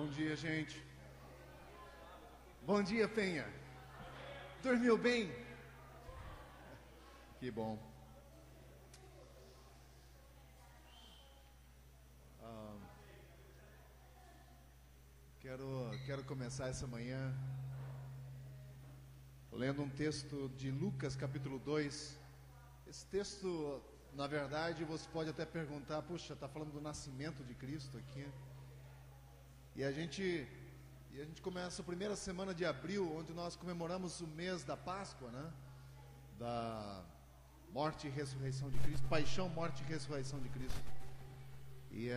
Bom dia, gente. Bom dia, Penha. Dormiu bem? Que bom. Quero começar essa manhã lendo um texto de Lucas, capítulo 2. Esse texto, na verdade, você pode até perguntar, puxa, está falando do nascimento de Cristo aqui. E a gente começa a primeira semana de abril, onde nós comemoramos o mês da Páscoa, né? Da morte e ressurreição de Cristo, paixão, morte e ressurreição de Cristo. E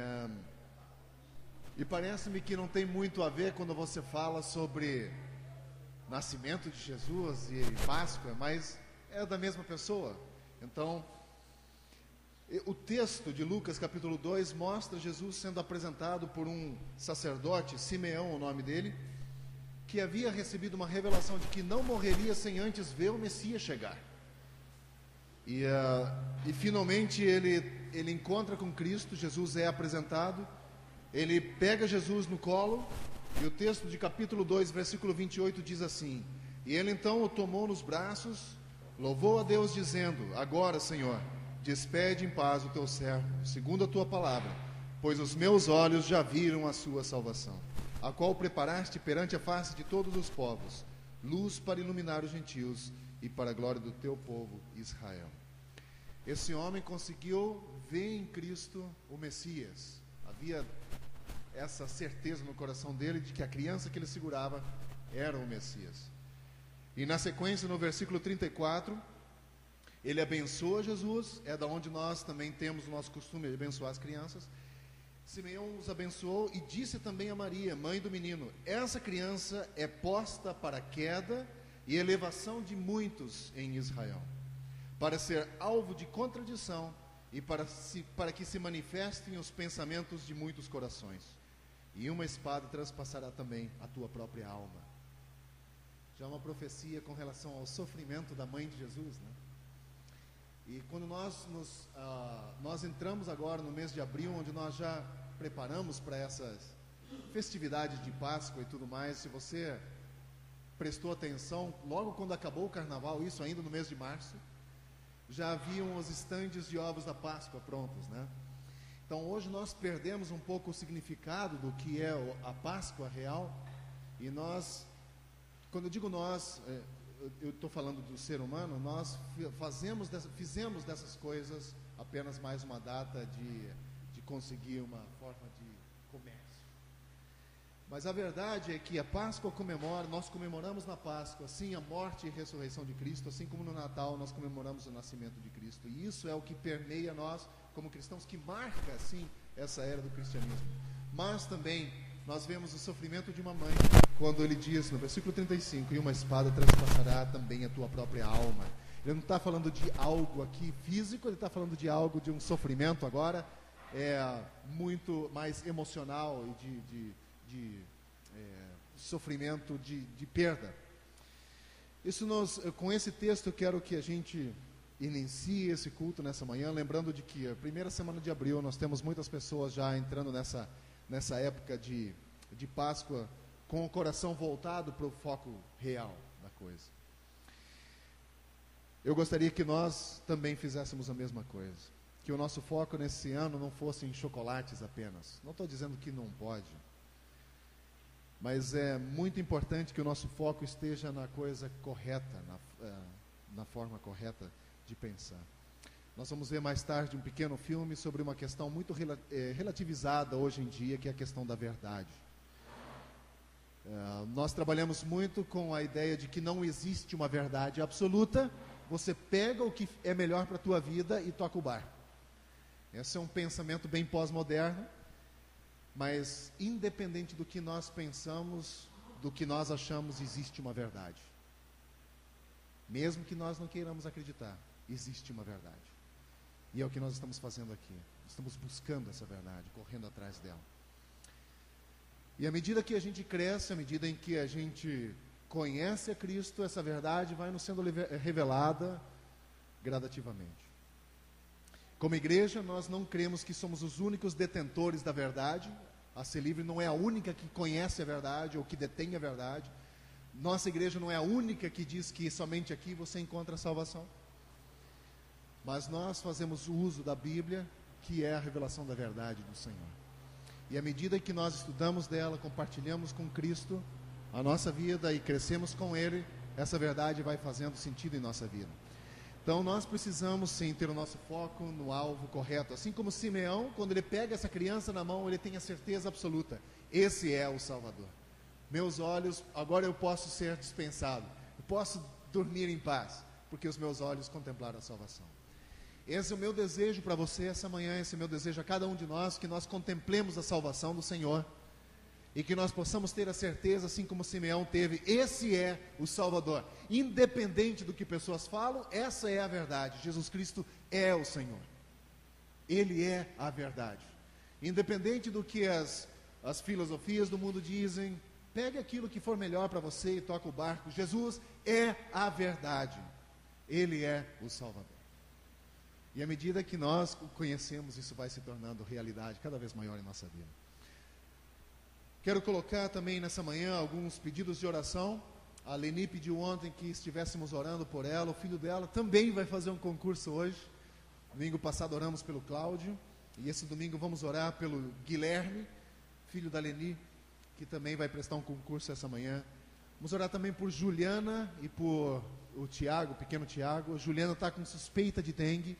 parece-me que não tem muito a ver quando você fala sobre nascimento de Jesus e Páscoa, mas é da mesma pessoa. Então, o texto de Lucas capítulo 2 mostra Jesus sendo apresentado por um sacerdote, Simeão o nome dele, que havia recebido uma revelação de que não morreria sem antes ver o Messias chegar. E finalmente ele encontra com Cristo. Jesus é apresentado, ele pega Jesus no colo, e o texto de capítulo 2, versículo 28 diz assim: e ele então o tomou nos braços, louvou a Deus dizendo: agora, Senhor, despede em paz o teu servo, segundo a tua palavra, pois os meus olhos já viram a sua salvação, a qual preparaste perante a face de todos os povos, luz para iluminar os gentios e para a glória do teu povo Israel. Esse homem conseguiu ver em Cristo o Messias. Havia essa certeza no coração dele de que a criança que ele segurava era o Messias. E na sequência, no versículo 34, ele abençoa Jesus. É da onde nós também temos o nosso costume de abençoar as crianças. Simeão os abençoou e disse também a Maria, mãe do menino: essa criança é posta para a queda e elevação de muitos em Israel, para ser alvo de contradição e para que se manifestem os pensamentos de muitos corações. E uma espada transpassará também a tua própria alma. Já é uma profecia com relação ao sofrimento da mãe de Jesus, né? E quando nós entramos agora no mês de abril, onde nós já preparamos para essas festividades de Páscoa e tudo mais, se você prestou atenção, logo quando acabou o carnaval, isso ainda no mês de março, já haviam os estandes de ovos da Páscoa prontos, né? Então hoje nós perdemos um pouco o significado do que é a Páscoa real. E nós, quando eu digo nós, eu estou falando do ser humano, nós fizemos dessas coisas apenas mais uma data de conseguir uma forma de comércio. Mas a verdade é que a Páscoa nós comemoramos na Páscoa, sim, a morte e ressurreição de Cristo, assim como no Natal nós comemoramos o nascimento de Cristo. E isso é o que permeia nós, como cristãos, que marca, sim, essa era do cristianismo. Mas também nós vemos o sofrimento de uma mãe, quando ele diz no versículo 35, e uma espada transpassará também a tua própria alma. Ele não está falando de algo aqui físico, ele está falando de algo, de um sofrimento agora, muito mais emocional e de sofrimento de perda. Com esse texto eu quero que a gente inicie esse culto nessa manhã, lembrando de que a primeira semana de abril nós temos muitas pessoas já entrando nessa época de Páscoa com o coração voltado para o foco real da coisa. Eu gostaria que nós também fizéssemos a mesma coisa, que o nosso foco nesse ano não fosse em chocolates apenas. Não estou dizendo que não pode, mas é muito importante que o nosso foco esteja na coisa correta, na forma correta de pensar. Nós vamos ver mais tarde um pequeno filme sobre uma questão muito relativizada hoje em dia, que é a questão da verdade. Nós trabalhamos muito com a ideia de que não existe uma verdade absoluta. Você pega o que é melhor para a tua vida e toca o barco. Esse é um pensamento bem pós-moderno. Mas, independente do que nós pensamos, do que nós achamos, existe uma verdade. Mesmo que nós não queiramos acreditar, existe uma verdade. E é o que nós estamos fazendo aqui. Estamos buscando essa verdade, correndo atrás dela. E à medida que a gente cresce, à medida em que a gente conhece a Cristo, essa verdade vai nos sendo revelada gradativamente. Como igreja, nós não cremos que somos os únicos detentores da verdade. a Ser Livre não é a única que conhece a verdade ou que detém a verdade. Nossa igreja não é a única que diz que somente aqui você encontra a salvação. Mas nós fazemos uso da Bíblia, que é a revelação da verdade do Senhor. E à medida que nós estudamos dela, compartilhamos com Cristo a nossa vida e crescemos com Ele, essa verdade vai fazendo sentido em nossa vida. Então nós precisamos sim ter o nosso foco no alvo correto. Assim como Simeão, quando ele pega essa criança na mão, ele tem a certeza absoluta: esse é o Salvador. Meus olhos, agora eu posso ser dispensado, eu posso dormir em paz, porque os meus olhos contemplaram a salvação. Esse é o meu desejo para você essa manhã, esse é o meu desejo a cada um de nós, que nós contemplemos a salvação do Senhor, e que nós possamos ter a certeza, assim como Simeão teve: esse é o Salvador. Independente do que pessoas falam, essa é a verdade. Jesus Cristo é o Senhor. Ele é a verdade. Independente do que as filosofias do mundo dizem, pegue aquilo que for melhor para você e toca o barco. Jesus é a verdade. Ele é o Salvador. E à medida que nós o conhecemos, isso vai se tornando realidade cada vez maior em nossa vida. Quero colocar também nessa manhã alguns pedidos de oração. A Leni pediu ontem que estivéssemos orando por ela. O filho dela também vai fazer um concurso hoje. Domingo passado oramos pelo Cláudio, e esse domingo vamos orar pelo Guilherme, filho da Leni, que também vai prestar um concurso essa manhã. Vamos orar também por Juliana e por o Tiago, o pequeno Tiago. A Juliana está com suspeita de dengue,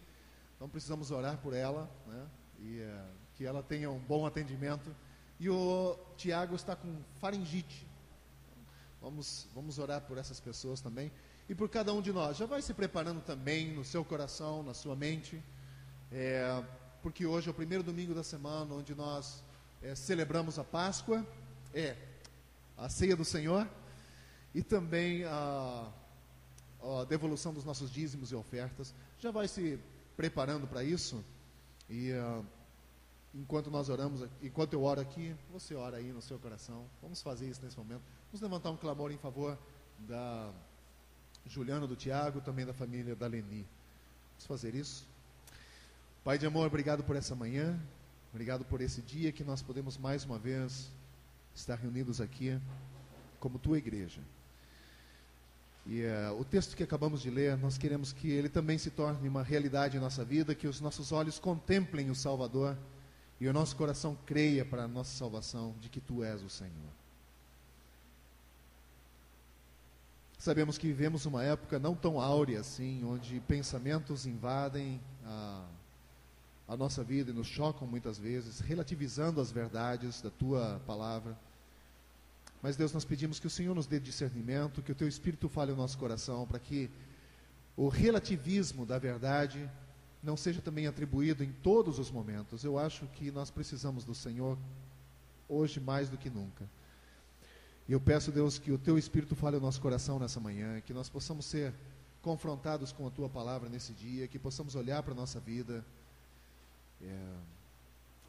então precisamos orar por ela, né? E que ela tenha um bom atendimento. E o Tiago está com faringite. Vamos orar por essas pessoas também. E por cada um de nós. Já vai se preparando também no seu coração, na sua mente. Porque hoje é o primeiro domingo da semana, onde nós celebramos a Páscoa, a ceia do Senhor, e também a devolução dos nossos dízimos e ofertas. Já vai se preparando para isso. E enquanto nós oramos, enquanto eu oro aqui, você ora aí no seu coração. Vamos fazer isso nesse momento. Vamos levantar um clamor em favor da Juliana, do Tiago, também da família da Leni. Vamos fazer isso. Pai de amor, obrigado por essa manhã, obrigado por esse dia que nós podemos mais uma vez estar reunidos aqui como tua igreja. E o texto que acabamos de ler, nós queremos que ele também se torne uma realidade em nossa vida, que os nossos olhos contemplem o Salvador e o nosso coração creia para a nossa salvação de que tu és o Senhor. Sabemos que vivemos uma época não tão áurea assim, onde pensamentos invadem a nossa vida e nos chocam muitas vezes, relativizando as verdades da tua palavra. Mas Deus, nós pedimos que o Senhor nos dê discernimento, que o teu Espírito fale no nosso coração, para que o relativismo da verdade não seja também atribuído em todos os momentos. Eu acho que nós precisamos do Senhor hoje mais do que nunca. E eu peço, Deus, que o teu Espírito fale no nosso coração nessa manhã, que nós possamos ser confrontados com a tua palavra nesse dia, que possamos olhar para a nossa vida,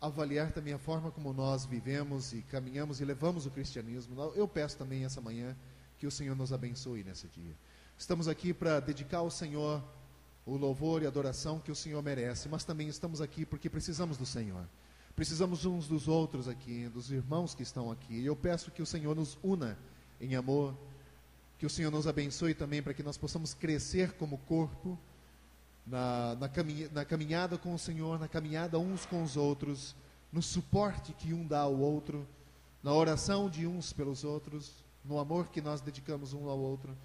avaliar também a forma como nós vivemos e caminhamos e levamos o cristianismo. Eu peço também essa manhã que o Senhor nos abençoe nesse dia. Estamos aqui para dedicar ao Senhor o louvor e a adoração que o Senhor merece, mas também estamos aqui porque precisamos do Senhor. Precisamos uns dos outros aqui, dos irmãos que estão aqui. E eu peço que o Senhor nos una em amor, que o Senhor nos abençoe também para que nós possamos crescer como corpo, na caminhada com o Senhor, na caminhada uns com os outros, no suporte que um dá ao outro, na oração de uns pelos outros, no amor que nós dedicamos um ao outro.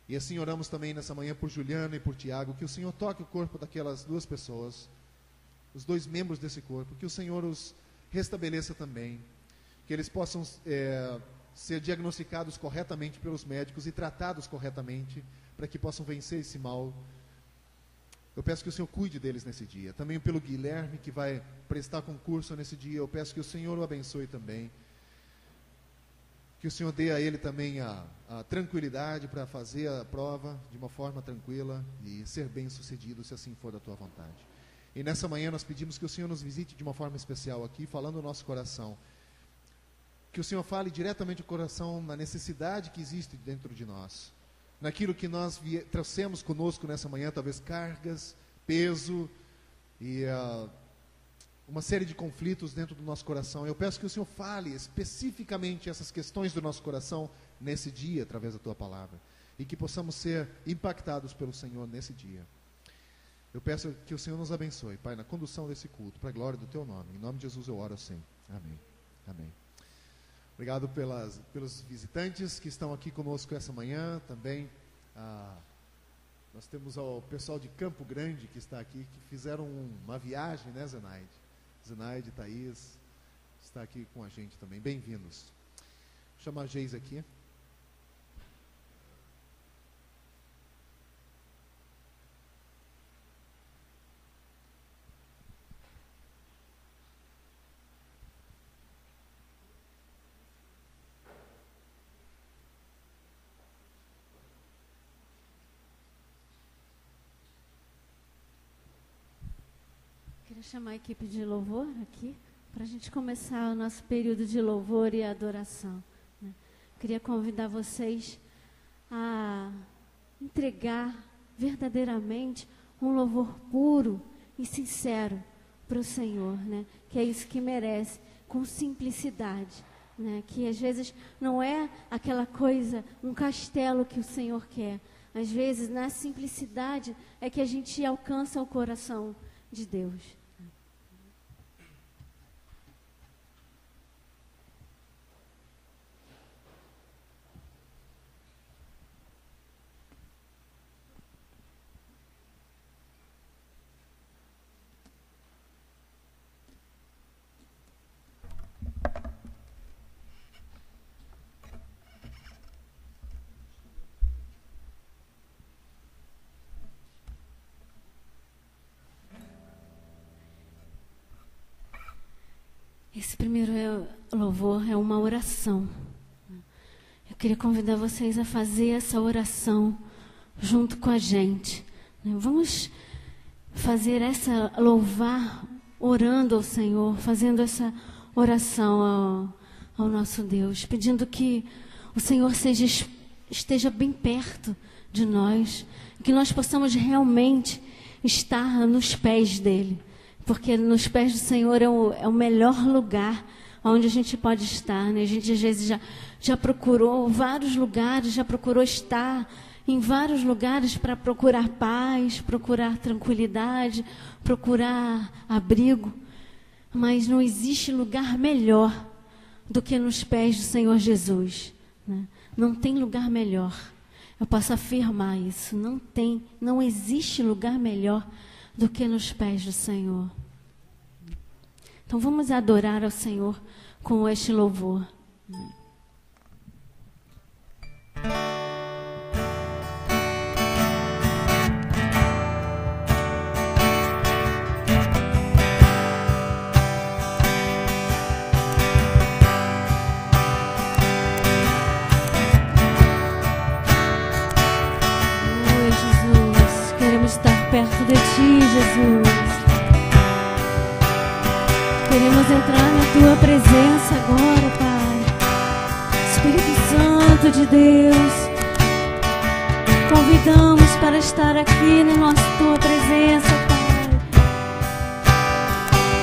E assim oramos também nessa manhã por Juliana e por Tiago, que o Senhor toque o corpo daquelas duas pessoas, os dois membros desse corpo, que o Senhor os restabeleça também, que eles possam ser diagnosticados corretamente pelos médicos e tratados corretamente, para que possam vencer esse mal. Eu peço que o Senhor cuide deles nesse dia. Também pelo Guilherme, que vai prestar concurso nesse dia, eu peço que o Senhor o abençoe também. Que o Senhor dê a ele também a tranquilidade para fazer a prova de uma forma tranquila e ser bem sucedido, se assim for da tua vontade. E nessa manhã nós pedimos que o Senhor nos visite de uma forma especial aqui, falando no nosso coração. Que o Senhor fale diretamente ao coração na necessidade que existe dentro de nós. Naquilo que nós trouxemos conosco nessa manhã, talvez cargas, peso e uma série de conflitos dentro do nosso coração. Eu peço que o Senhor fale especificamente essas questões do nosso coração nesse dia, através da Tua palavra. E que possamos ser impactados pelo Senhor nesse dia. Eu peço que o Senhor nos abençoe, Pai, na condução desse culto, para a glória do Teu nome. Em nome de Jesus eu oro assim. Amém. Amém. Obrigado pelos visitantes que estão aqui conosco essa manhã. Também nós temos o pessoal de Campo Grande que está aqui, que fizeram uma viagem, né, Zenaide? Zenaide, Thaís, está aqui com a gente também. Bem-vindos. Vou chamar a Geis aqui. Queria chamar a equipe de louvor aqui, para a gente começar o nosso período de louvor e adoração, né? Queria convidar vocês a entregar verdadeiramente um louvor puro e sincero para o Senhor, né? Que é isso que merece, com simplicidade, né? Que às vezes não é aquela coisa, um castelo que o Senhor quer. Às vezes, na simplicidade, é que a gente alcança o coração de Deus. Esse primeiro louvor é uma oração. Eu queria convidar vocês a fazer essa oração junto com a gente. Vamos fazer essa louvar, orando ao Senhor, fazendo essa oração ao nosso Deus, pedindo que o Senhor esteja bem perto de nós, que nós possamos realmente estar nos pés dele. Porque nos pés do Senhor é o melhor lugar onde a gente pode estar, né? A gente às vezes já procurou vários lugares, já procurou estar em vários lugares para procurar paz, procurar tranquilidade, procurar abrigo. Mas não existe lugar melhor do que nos pés do Senhor Jesus, né? Não tem lugar melhor. Eu posso afirmar isso. Não existe lugar melhor do que nos pés do Senhor. Então vamos adorar ao Senhor com este louvor. Oi, Jesus, queremos estar perto de Ti, Jesus. Queremos entrar na Tua presença agora, Pai. Espírito Santo de Deus, convidamos para estar aqui na Tua presença, Pai.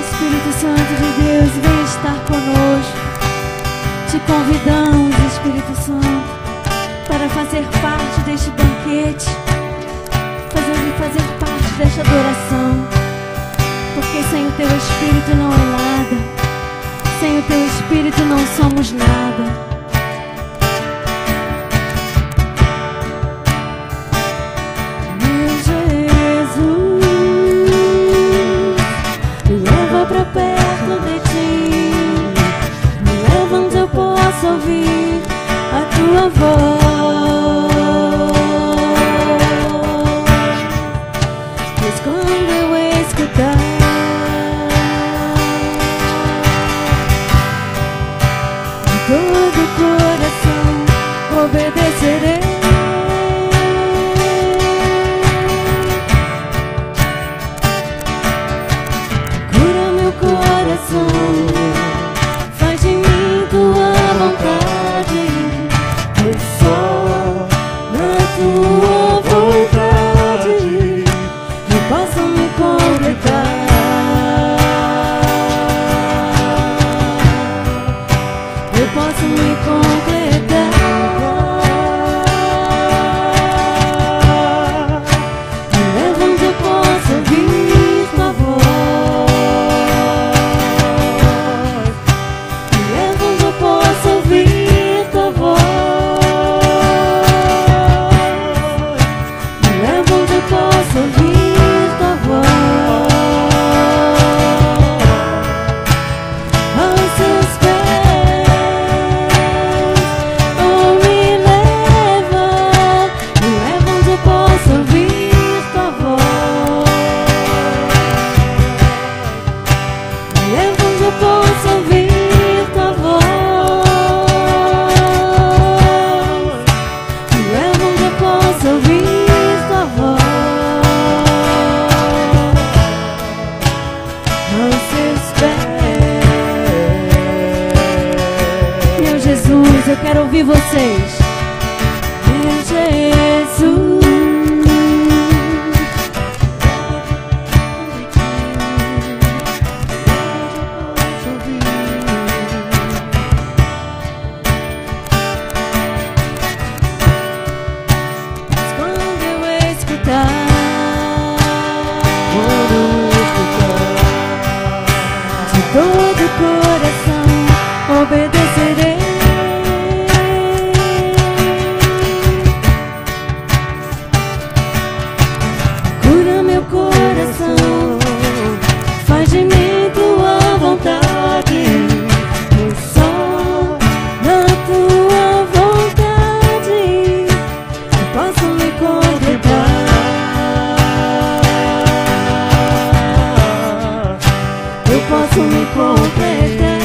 Espírito Santo de Deus, vem estar conosco. Te convidamos, Espírito Santo, para fazer parte deste banquete, fazer parte desta adoração. Porque sem o Teu Espírito não é nada. Sem o Teu Espírito não somos nada. Meu Jesus, me leva pra perto de Ti. Me leva onde eu possa ouvir a Tua voz. Pois quando eu escutar todo o coração obedecerei. Cura meu coração, faz de mim Tua vontade, pois só na Tua vontade eu posso me completar. Jesus, eu quero ouvir vocês. Jesus. Obedecerei. Cura meu coração, faz de mim tua vontade, pois só na tua vontade eu posso me completar. Eu posso me completar.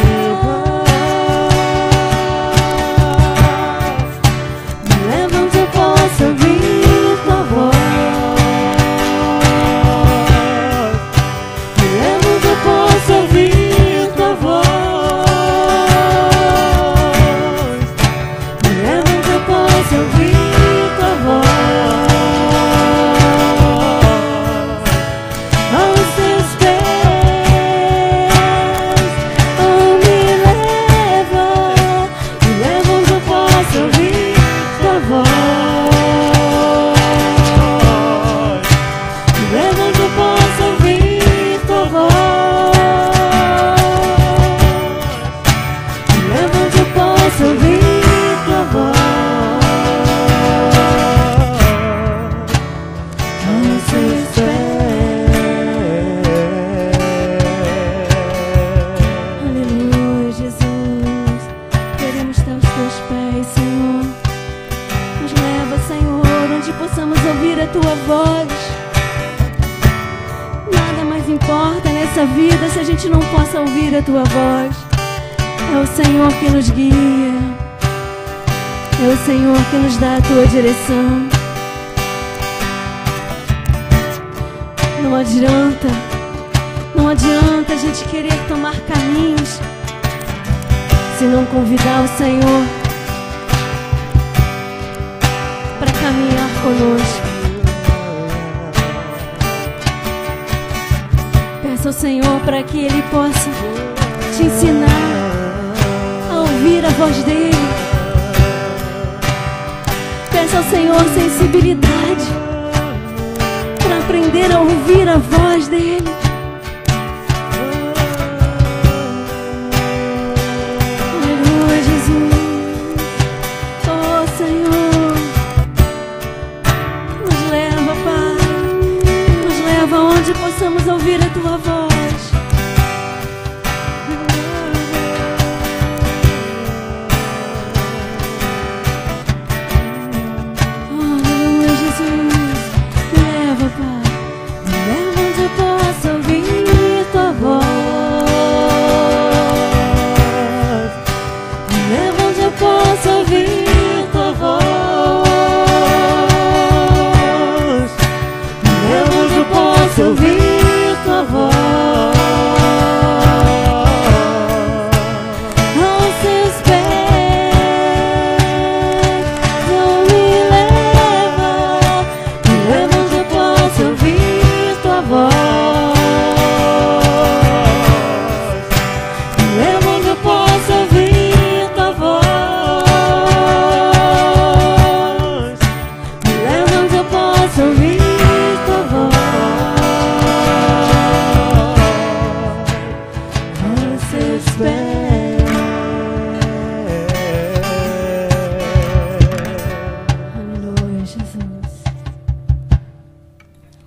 Vida, se a gente não possa ouvir a tua voz, é o Senhor que nos guia, é o Senhor que nos dá a tua direção. Não adianta a gente querer tomar caminhos se não convidar o Senhor para caminhar conosco. Peça ao Senhor para que Ele possa te ensinar a ouvir a voz dEle. Peça ao Senhor sensibilidade para aprender a ouvir a voz dEle. Aleluia, Jesus. Oh, Senhor, nos leva, Pai, nos leva onde possamos ouvir a tua voz.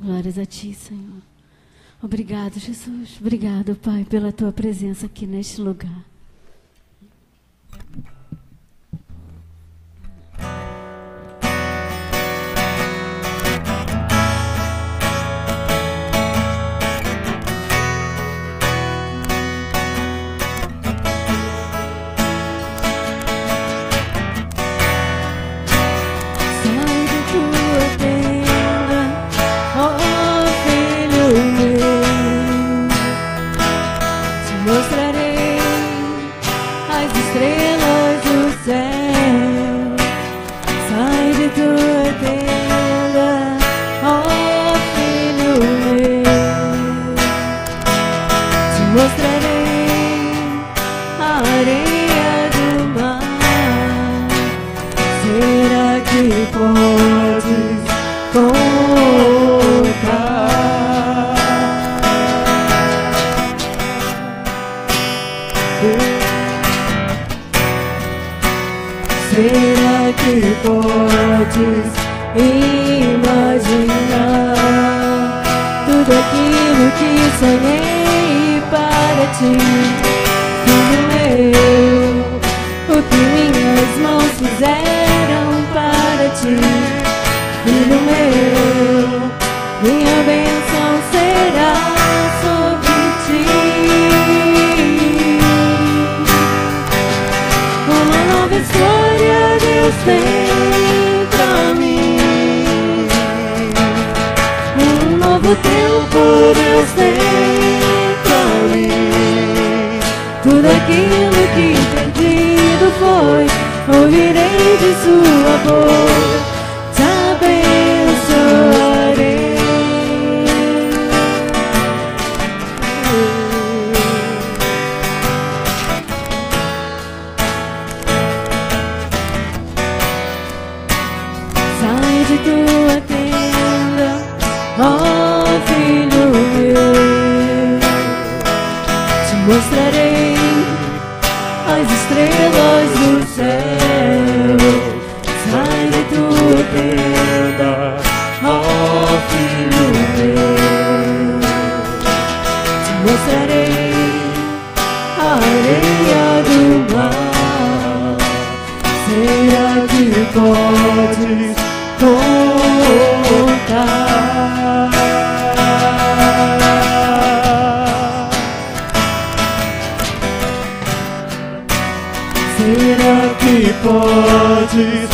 Glórias a Ti, Senhor. Obrigado, Jesus. Obrigado, Pai, pela Tua presença aqui neste lugar. Mostrarei as estrelas do céu. areia do mar. Será que podes contar? Será que podes imaginar tudo aquilo que sonhei para ti, filho meu? O que minhas mãos fizeram para ti, filho meu? Minha bênção será sobre ti. Uma nova história Deus tem pra mim. Um novo tempo Deus tem pra mim. Tudo aquilo que perdido foi, ouvirei de sua boca, te abençoarei. Sai de tua tenda, ó filho meu, te mostrarei as estrelas do céu. Sai de tua tenda, ó filho meu, te mostrarei a areia do mar. Será que podes contar? Será que podes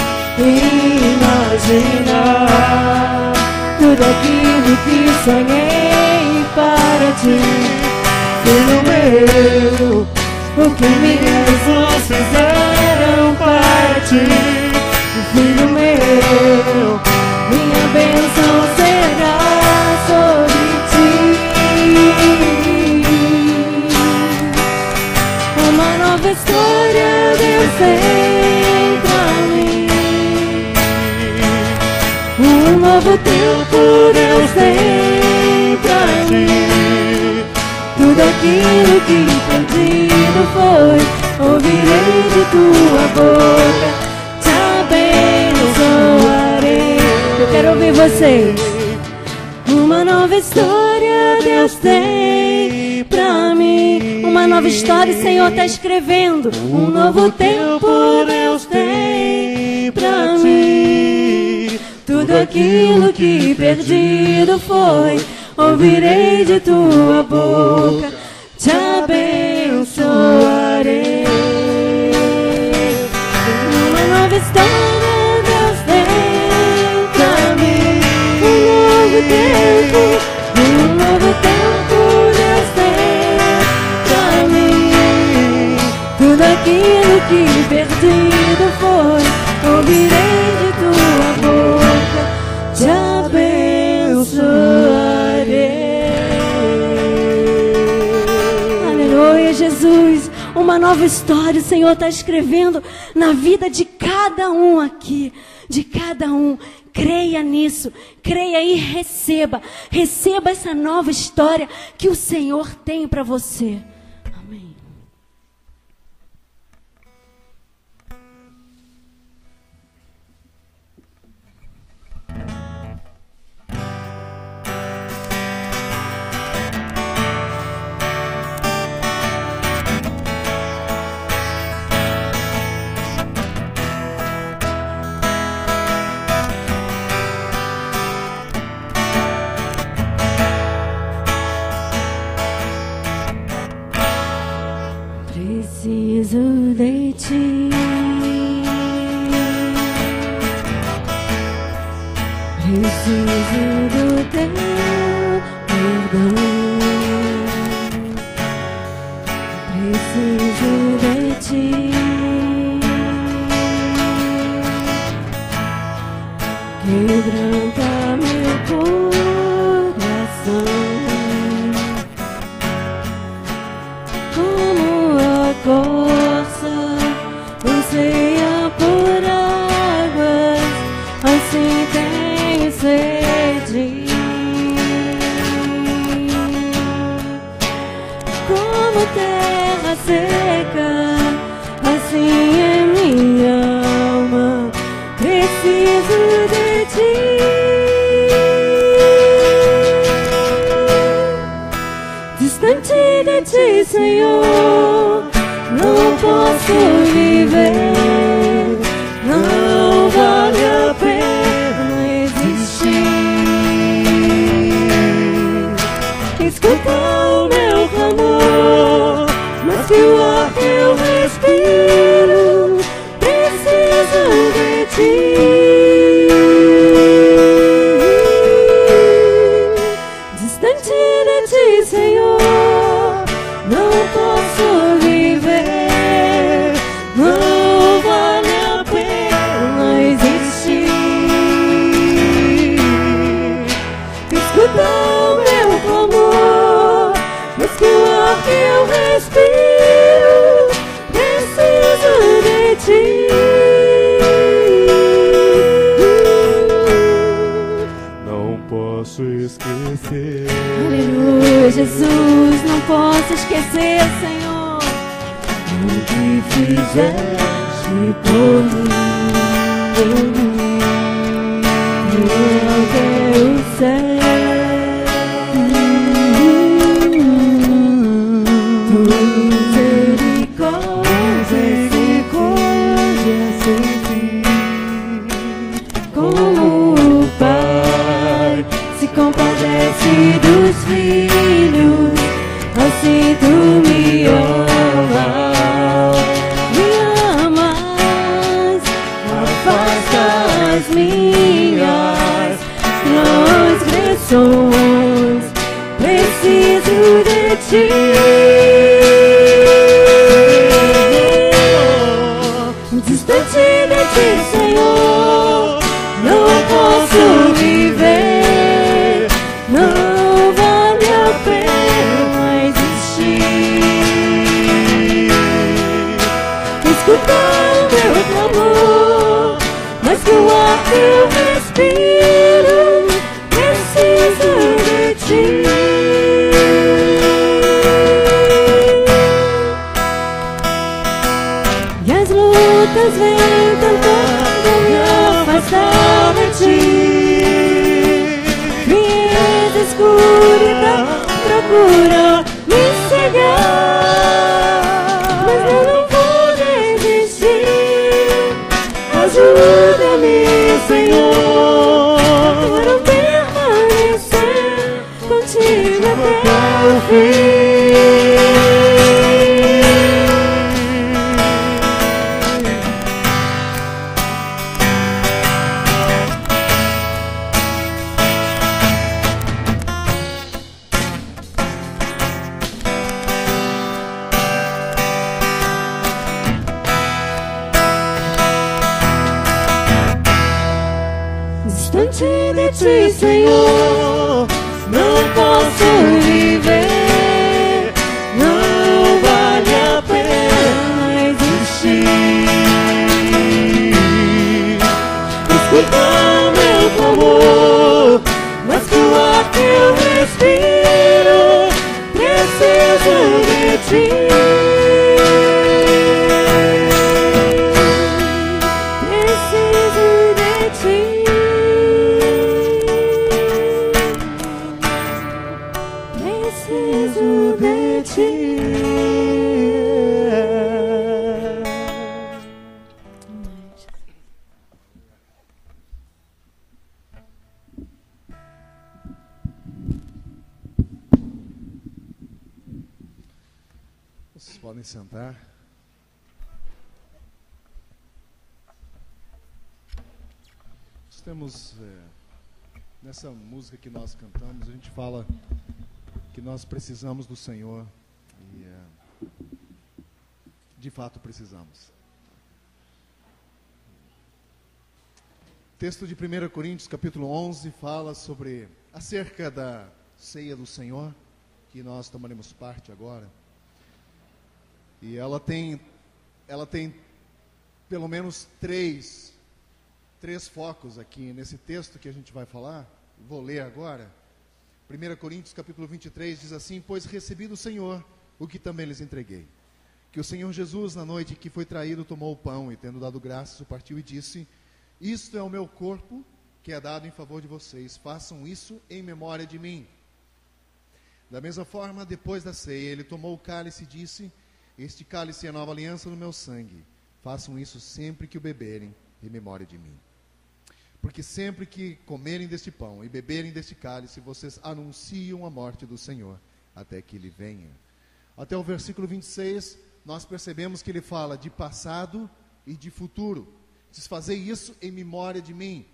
imaginar tudo aquilo que sonhei para ti, filho meu? O que minhas mãos fizeram para ti, filho meu? Minha bênção será sobre ti. Uma nova história Deus tem pra mim. Um novo tempo Deus tem pra mim. Tudo aquilo que perdido foi, ouvirei de tua boca, te abençoarei. Eu quero ouvir vocês. Uma nova história Deus tem pra mim. Uma nova história o Senhor está escrevendo. Um novo tempo Deus tem pra mim. Tudo aquilo que perdido foi, ouvirei de tua boca, te abençoarei. Uma nova história Deus tem pra mim. Um novo tempo Deus tem pra mim. Tudo aquilo que perdido foi, ouvirei de tua boca, te abençoarei. Aleluia, Jesus. Uma nova história o Senhor está escrevendo na vida de cada um aqui, de cada um. Creia nisso, creia e receba. Receba essa nova história que o Senhor tem para você. Amém. Preciso de ti, preciso do teu perdão, preciso de ti, quebranta meu coração. Como a está seca, assim é minha alma, preciso de ti. Distante de ti, Senhor, não posso viver, não vale a pena existir. Escuta o meu clamor, mas que o ar que eu respiro, preciso de ti. Distante de ti, Senhor, não posso viver, não vale a pena existir. Escuta o meu clamor, mas que o ar que eu respiro, preciso de ti. Não posso esquecer. Aleluia, Jesus, não posso esquecer, Senhor, o que fizeste por mim, até o céu. Tua misericórdia sem fim, como o Pai se compadece dos filhos, assim tu me amas, afasta as minhas transgressões, preciso de ti. Distante de ti, Senhor, não posso viver, não vale a pena existir. Escuta o meu clamor, mas que o ar que eu respiro, preciso de ti. E as lutas vêm tentando me afastar de ti. Frieza, escuridão procura me cegar, mas eu não vou desistir. Ajuda-me, Senhor, para permanecer contigo até o fim. Distante de ti, Senhor, não posso viver, não vale a pena existir. Escuta meu clamor, mas que o ar que eu respiro, preciso de ti. Preciso de ti. Preciso de ti. Vocês podem sentar. Nós temos, nessa música que nós cantamos, a gente fala que nós precisamos do Senhor e, de fato, precisamos. O texto de 1 Coríntios, capítulo 11, fala sobre acerca da ceia do Senhor, que nós tomaremos parte agora. E ela tem pelo menos três focos aqui nesse texto que a gente vai falar. Vou ler agora. 1 Coríntios capítulo 23 diz assim: pois recebi do Senhor o que também lhes entreguei. que o Senhor Jesus, na noite que foi traído, tomou o pão e, tendo dado graças, o partiu e disse: isto é o meu corpo, que é dado em favor de vocês. Façam isso em memória de mim. Da mesma forma, depois da ceia, ele tomou o cálice e disse: este cálice é a nova aliança no meu sangue. Façam isso sempre que o beberem, em memória de mim. Porque sempre que comerem deste pão e beberem deste cálice, vocês anunciam a morte do Senhor, até que ele venha. Até o versículo 26, nós percebemos que ele fala de passado e de futuro. Diz: fazei isso em memória de mim.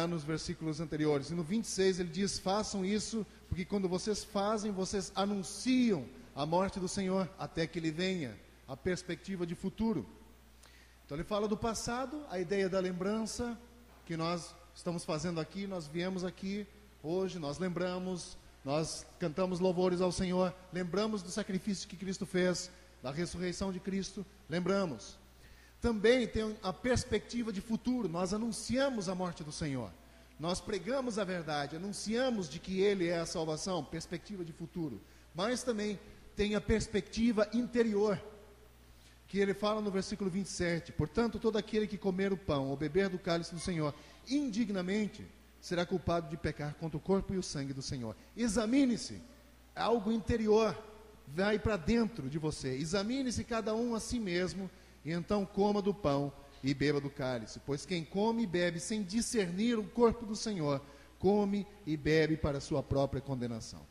Nos versículos anteriores. E no 26 ele diz: façam isso, porque quando vocês fazem, vocês anunciam a morte do Senhor, até que ele venha. A perspectiva de futuro. Então ele fala do passado, a ideia da lembrança, que nós estamos fazendo aqui. Nós viemos aqui hoje, nós lembramos, nós cantamos louvores ao Senhor, lembramos do sacrifício que Cristo fez, da ressurreição de Cristo, lembramos. Também tem a perspectiva de futuro, nós anunciamos a morte do Senhor, nós pregamos a verdade, anunciamos de que Ele é a salvação, perspectiva de futuro. Mas também tem a perspectiva interior, que ele fala no versículo 27, portanto, todo aquele que comer o pão ou beber do cálice do Senhor indignamente, será culpado de pecar contra o corpo e o sangue do Senhor. Examine-se, algo interior, vai para dentro de você, examine-se cada um a si mesmo, e então coma do pão e beba do cálice, pois quem come e bebe sem discernir o corpo do Senhor, come e bebe para a sua própria condenação.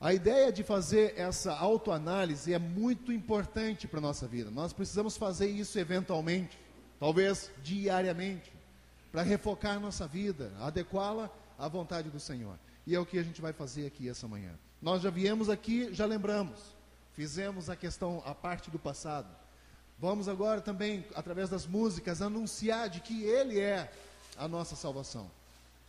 A ideia de fazer essa autoanálise é muito importante para a nossa vida. Nós precisamos fazer isso eventualmente, talvez diariamente, para refocar nossa vida, adequá-la à vontade do Senhor. E é o que a gente vai fazer aqui essa manhã. Nós já viemos aqui, já lembramos, fizemos a parte do passado. Vamos agora também, através das músicas, anunciar de que Ele é a nossa salvação.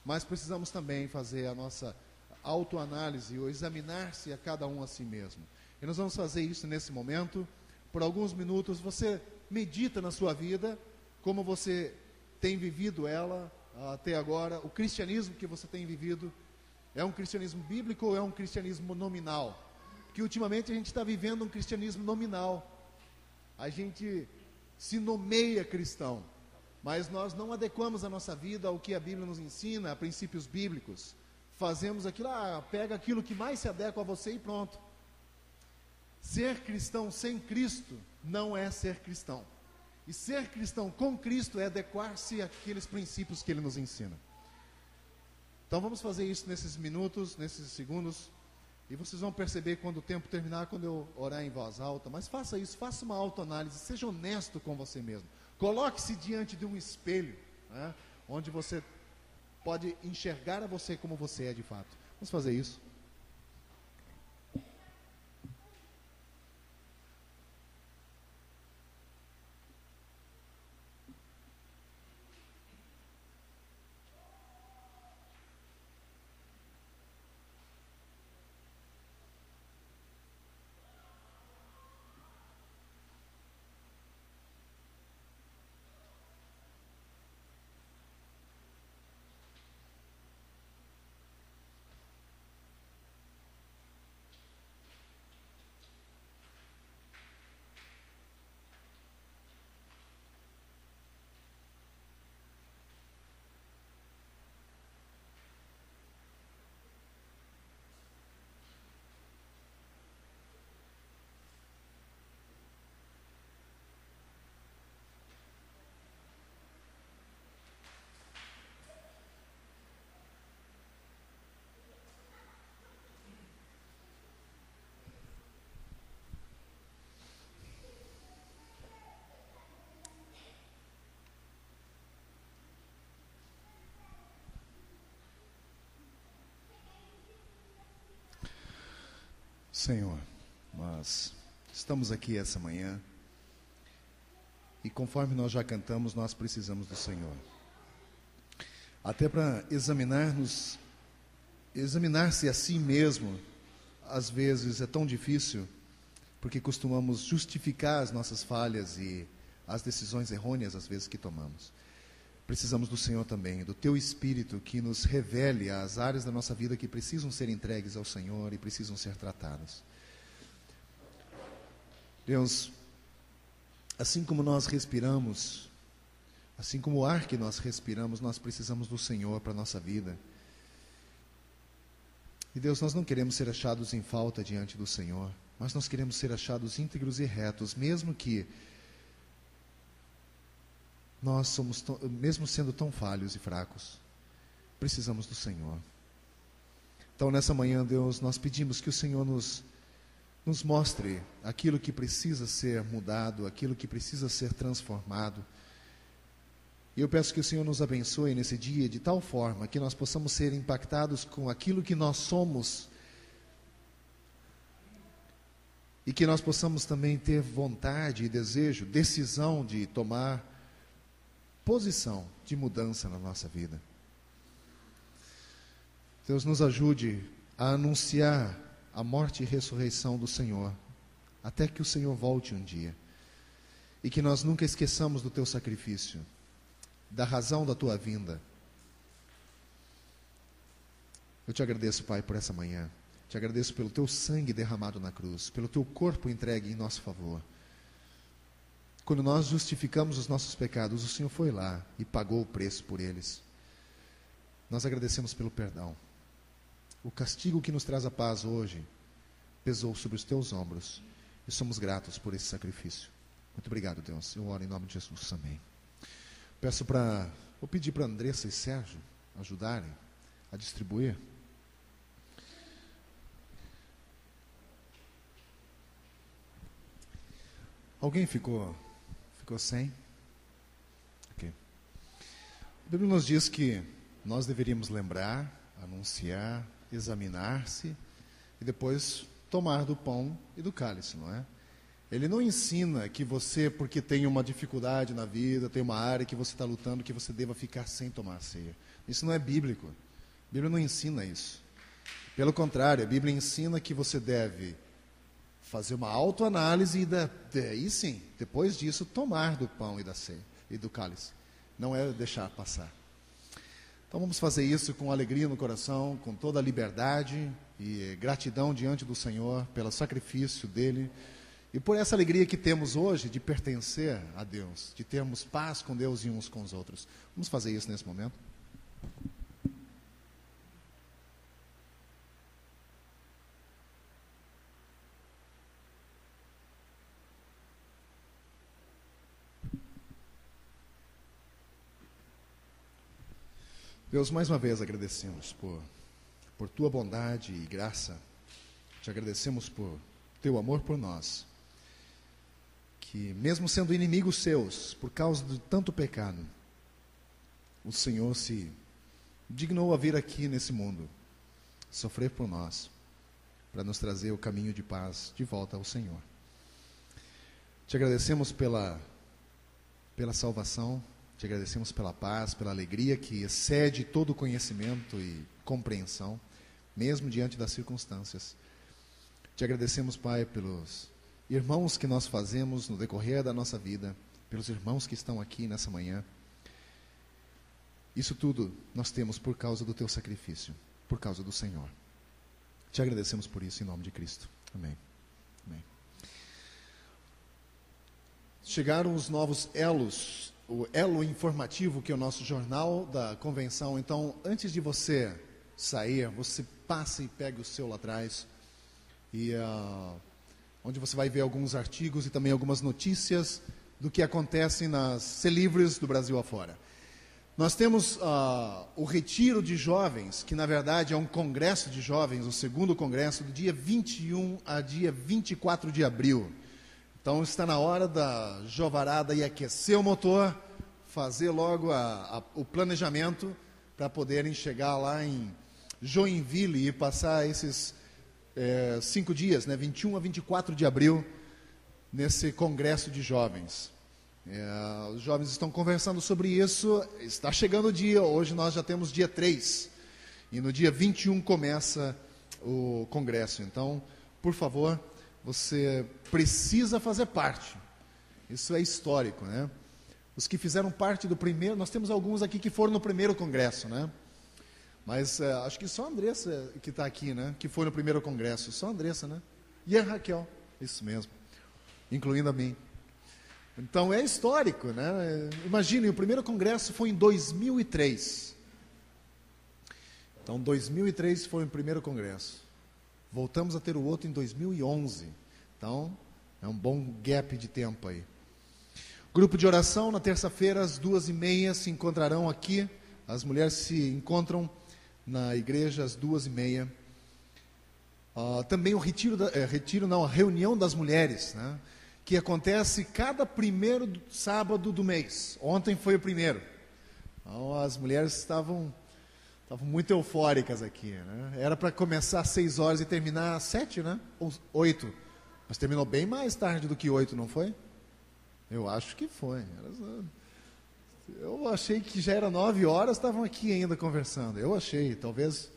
Mas precisamos também fazer a nossa autoanálise, ou examinar-se a cada um a si mesmo. E nós vamos fazer isso nesse momento. Por alguns minutos você medita na sua vida, como você tem vivido ela até agora, o cristianismo que você tem vivido. É um cristianismo bíblico ou é um cristianismo nominal? Porque ultimamente a gente está vivendo um cristianismo nominal. A gente se nomeia cristão, mas nós não adequamos a nossa vida ao que a Bíblia nos ensina, a princípios bíblicos. Fazemos aquilo, pega aquilo que mais se adequa a você e pronto. Ser cristão sem Cristo não é ser cristão. E ser cristão com Cristo é adequar-se àqueles princípios que Ele nos ensina. Então vamos fazer isso nesses minutos, nesses segundos, e vocês vão perceber quando o tempo terminar, quando eu orar em voz alta. Mas faça isso, faça uma autoanálise, seja honesto com você mesmo. Coloque-se diante de um espelho, onde você pode enxergar a você como você é de fato. Vamos fazer isso. Senhor, nós estamos aqui essa manhã e conforme nós já cantamos, nós precisamos do Senhor. Até para examinar-se a si mesmo, às vezes é tão difícil, porque costumamos justificar as nossas falhas e as decisões errôneas às vezes que tomamos. Precisamos do Senhor também, do Teu Espírito que nos revele as áreas da nossa vida que precisam ser entregues ao Senhor e precisam ser tratadas. Deus, assim como nós respiramos, assim como o ar que nós respiramos, nós precisamos do Senhor para a nossa vida. E Deus, nós não queremos ser achados em falta diante do Senhor, mas nós queremos ser achados íntegros e retos, mesmo que nós somos, mesmo sendo tão falhos e fracos, precisamos do Senhor. Então, nessa manhã, Deus, nós pedimos que o Senhor nos mostre aquilo que precisa ser mudado, aquilo que precisa ser transformado. E eu peço que o Senhor nos abençoe nesse dia de tal forma que nós possamos ser impactados com aquilo que nós somos e que nós possamos também ter vontade e desejo, decisão de tomar posição de mudança na nossa vida. Deus, nos ajude a anunciar a morte e ressurreição do Senhor, até que o Senhor volte um dia. E que nós nunca esqueçamos do teu sacrifício, da razão da tua vinda. Eu te agradeço, Pai, por essa manhã. Te agradeço pelo teu sangue derramado na cruz, pelo teu corpo entregue em nosso favor. Quando nós justificamos os nossos pecados, o Senhor foi lá e pagou o preço por eles. Nós agradecemos pelo perdão. O castigo que nos traz a paz hoje pesou sobre os teus ombros e somos gratos por esse sacrifício. Muito obrigado, Deus. Eu oro em nome de Jesus. Amém. Vou pedir para Andressa e Sérgio ajudarem a distribuir. Alguém ficou sem? Ok. A Bíblia nos diz que nós deveríamos lembrar, anunciar, examinar-se e depois tomar do pão e do cálice, não é? Ele não ensina que você, porque tem uma dificuldade na vida, tem uma área que você está lutando, que você deva ficar sem tomar a ceia. Isso não é bíblico. A Bíblia não ensina isso. Pelo contrário, a Bíblia ensina que você deve fazer uma autoanálise e daí sim, depois disso, tomar do pão e da ceia e do cálice. Não é deixar passar. Então vamos fazer isso com alegria no coração, com toda a liberdade e gratidão diante do Senhor pelo sacrifício dele e por essa alegria que temos hoje de pertencer a Deus, de termos paz com Deus e uns com os outros. Vamos fazer isso nesse momento? Deus, mais uma vez agradecemos por tua bondade e graça. Te agradecemos por teu amor por nós. Que mesmo sendo inimigos seus, por causa de tanto pecado, o Senhor se dignou a vir aqui nesse mundo, sofrer por nós, para nos trazer o caminho de paz de volta ao Senhor. Te agradecemos pela salvação. Te agradecemos pela paz, pela alegria que excede todo conhecimento e compreensão, mesmo diante das circunstâncias. Te agradecemos, Pai, pelos irmãos que nós fazemos no decorrer da nossa vida, pelos irmãos que estão aqui nessa manhã. Isso tudo nós temos por causa do teu sacrifício, por causa do Senhor. Te agradecemos por isso em nome de Cristo. Amém. Amém. Chegaram os novos elos, o elo informativo, que é o nosso jornal da convenção. Então, antes de você sair, você passe e pegue o seu lá atrás, e onde você vai ver alguns artigos e também algumas notícias do que acontece nas Celivres do Brasil afora. Nós temos o retiro de jovens, que na verdade é um congresso de jovens, o segundo congresso, do dia 21 a dia 24 de abril. Então está na hora da jovarada e aquecer o motor, fazer logo o planejamento para poderem chegar lá em Joinville e passar esses 5 dias, 21 a 24 de abril, nesse congresso de jovens. Os jovens estão conversando sobre isso, está chegando o dia, hoje nós já temos dia 3, e no dia 21 começa o congresso. Então, por favor, você precisa fazer parte. Isso é histórico, né? Os que fizeram parte do primeiro, nós temos alguns aqui que foram no primeiro congresso, né? Mas acho que só a Andressa que está aqui, né? Que foi no primeiro congresso, só a Andressa, né? E a Raquel, isso mesmo. incluindo a mim. Então é histórico, né? Imagine, o primeiro congresso foi em 2003. Então 2003 foi o primeiro congresso. Voltamos a ter o outro em 2011. Então é um bom gap de tempo aí. Grupo de oração, na terça-feira, às 2h30, se encontrarão aqui. As mulheres se encontram na igreja às 2h30. Também a reunião das mulheres, né? Que acontece cada primeiro sábado do mês. Ontem foi o primeiro. Então, as mulheres estavam muito eufóricas aqui, né? Era para começar às 6 horas e terminar às 7, né? Ou 8. Mas terminou bem mais tarde do que 8, não foi? Eu acho que foi. Eu achei que já era 9 horas, estavam aqui ainda conversando. Eu achei, talvez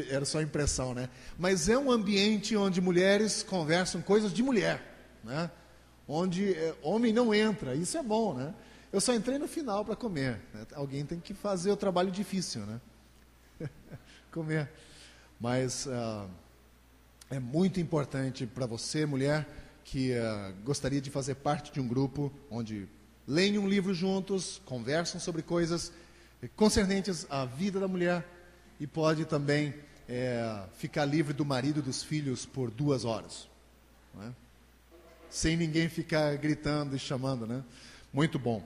era só impressão, né? Mas é um ambiente onde mulheres conversam coisas de mulher, né? Onde homem não entra, isso é bom, né? Eu só entrei no final para comer, né? Alguém tem que fazer o trabalho difícil, né? Comer. Mas é muito importante para você, mulher, que gostaria de fazer parte de um grupo onde leem um livro juntos, conversam sobre coisas concernentes à vida da mulher e pode também ficar livre do marido e dos filhos por 2 horas, né? Sem ninguém ficar gritando e chamando, né? Muito bom.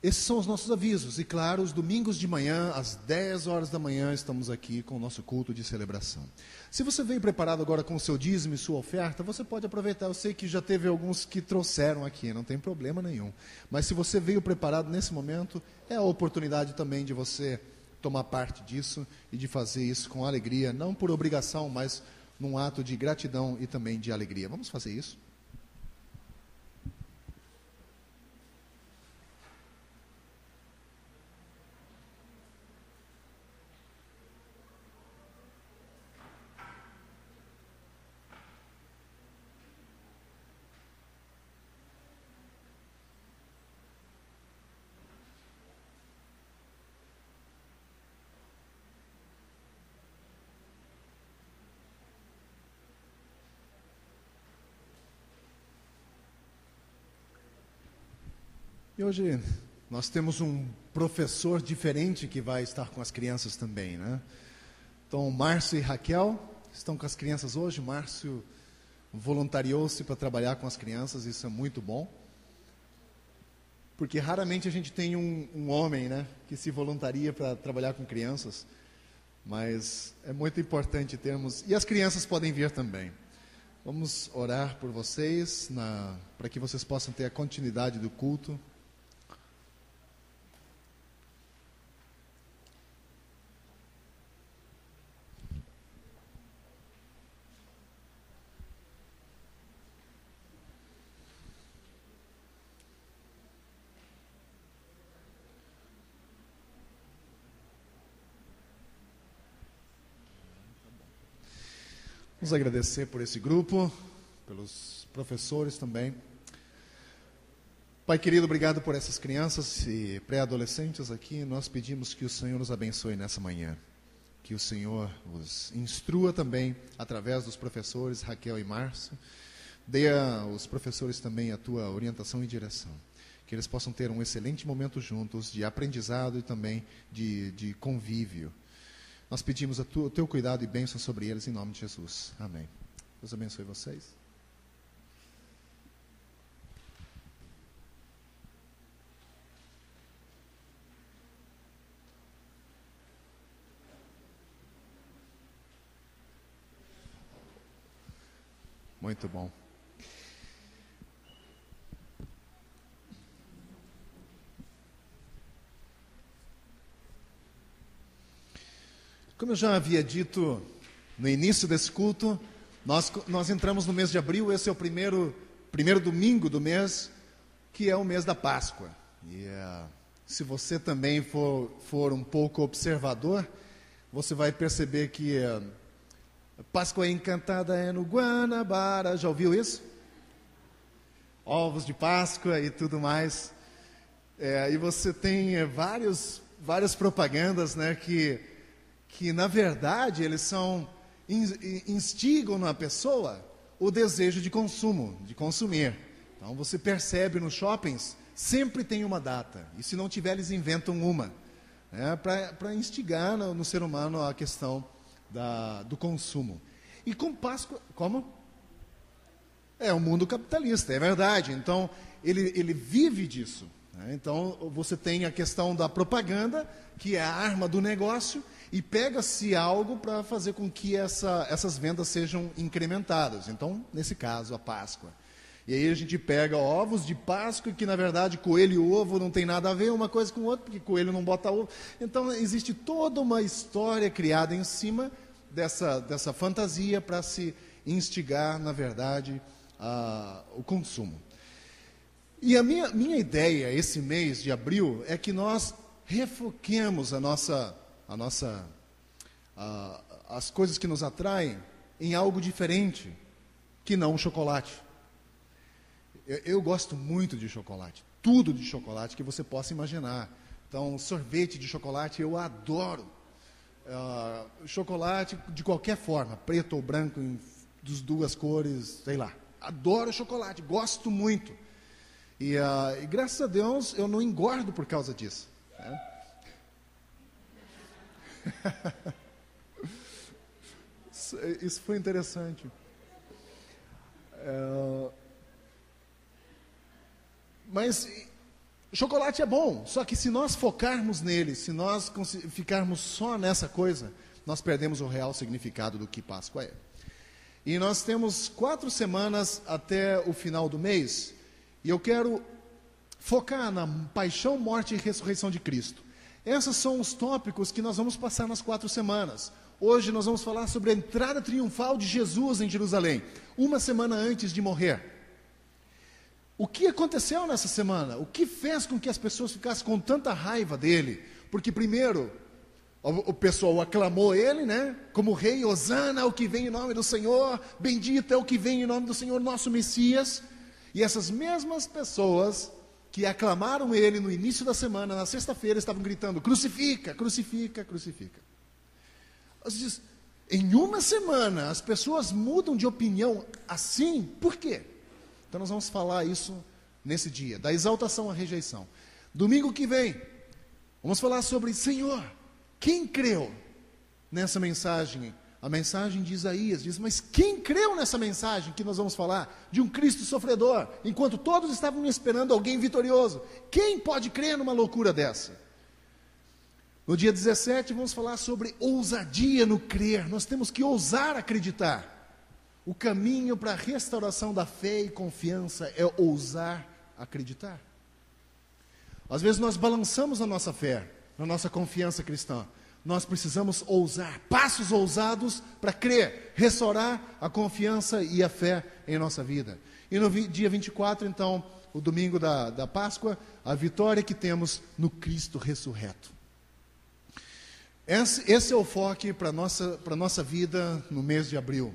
Esses são os nossos avisos. E claro, os domingos de manhã, às 10 horas da manhã, estamos aqui com o nosso culto de celebração. Se você veio preparado agora com o seu dízimo e sua oferta, você pode aproveitar. Eu sei que já teve alguns que trouxeram aqui, não tem problema nenhum. Mas se você veio preparado nesse momento, é a oportunidade também de você tomar parte disso e de fazer isso com alegria, não por obrigação, mas num ato de gratidão e também de alegria. Vamos fazer isso? E hoje nós temos um professor diferente que vai estar com as crianças também, né? Então, Márcio e Raquel estão com as crianças hoje. Márcio voluntariou-se para trabalhar com as crianças, isso é muito bom. Porque raramente a gente tem um homem, né, que se voluntaria para trabalhar com crianças. Mas é muito importante termos... E as crianças podem vir também. Vamos orar por vocês, para que vocês possam ter a continuidade do culto. Vamos agradecer por esse grupo, pelos professores também. Pai querido, obrigado por essas crianças e pré-adolescentes aqui. Nós pedimos que o Senhor os abençoe nessa manhã. Que o Senhor os instrua também, através dos professores Raquel e Márcio. Dê aos professores também a tua orientação e direção. Que eles possam ter um excelente momento juntos, de aprendizado e também de convívio. Nós pedimos o teu cuidado e bênção sobre eles, em nome de Jesus. Amém. Deus abençoe vocês. Muito bom. Como eu já havia dito no início desse culto, nós entramos no mês de abril. Esse é o primeiro domingo do mês, que é o mês da Páscoa. E se você também for um pouco observador, você vai perceber que Páscoa encantada é no Guanabara. Já ouviu isso? Ovos de Páscoa e tudo mais. E você tem várias propagandas, né, que na verdade eles instigam na pessoa o desejo de consumo, de consumir. Então você percebe nos shoppings, sempre tem uma data, e se não tiver eles inventam uma, né, para instigar no ser humano a questão do consumo. E com Páscoa, como? É o mundo capitalista, é verdade, então ele vive disso. Então, você tem a questão da propaganda, que é a arma do negócio, e pega-se algo para fazer com que essas vendas sejam incrementadas. Então, nesse caso, a Páscoa. E aí a gente pega ovos de Páscoa, que na verdade coelho e ovo não tem nada a ver uma coisa com outra, porque coelho não bota ovo. Então, existe toda uma história criada em cima dessa fantasia para se instigar, na verdade, o consumo. E a minha ideia, esse mês de abril, é que nós refoquemos as coisas que nos atraem em algo diferente, que não o chocolate. Eu gosto muito de chocolate, tudo de chocolate que você possa imaginar. Então, sorvete de chocolate eu adoro. Chocolate de qualquer forma, preto ou branco, das duas cores, sei lá. Adoro chocolate, gosto muito. E graças a Deus eu não engordo por causa disso. Né? Isso foi interessante. Mas chocolate é bom, só que se nós focarmos nele, se nós ficarmos só nessa coisa, nós perdemos o real significado do que Páscoa é. E nós temos 4 semanas até o final do mês. E eu quero focar na paixão, morte e ressurreição de Cristo. Esses são os tópicos que nós vamos passar nas 4 semanas. Hoje nós vamos falar sobre a entrada triunfal de Jesus em Jerusalém, uma semana antes de morrer. O que aconteceu nessa semana? O que fez com que as pessoas ficassem com tanta raiva dele? Porque primeiro, o pessoal aclamou ele, né? Como rei, Hosana, o que vem em nome do Senhor, bendito é o que vem em nome do Senhor, nosso Messias. E essas mesmas pessoas que aclamaram ele no início da semana, na sexta-feira, estavam gritando, crucifica, crucifica, crucifica. Em uma semana, as pessoas mudam de opinião assim, por quê? Então nós vamos falar isso nesse dia, da exaltação à rejeição. Domingo que vem, vamos falar sobre, Senhor, quem creu nessa mensagem? A mensagem de Isaías diz, mas quem creu nessa mensagem que nós vamos falar? De um Cristo sofredor, enquanto todos estavam esperando alguém vitorioso. Quem pode crer numa loucura dessa? No dia 17 vamos falar sobre ousadia no crer. Nós temos que ousar acreditar. O caminho para a restauração da fé e confiança é ousar acreditar. Às vezes nós balançamos a nossa fé, na nossa confiança cristã. Nós precisamos ousar, passos ousados para crer, restaurar a confiança e a fé em nossa vida. E no dia 24, então, o domingo da Páscoa, a vitória que temos no Cristo ressurreto. Esse é o foco para a nossa vida no mês de abril.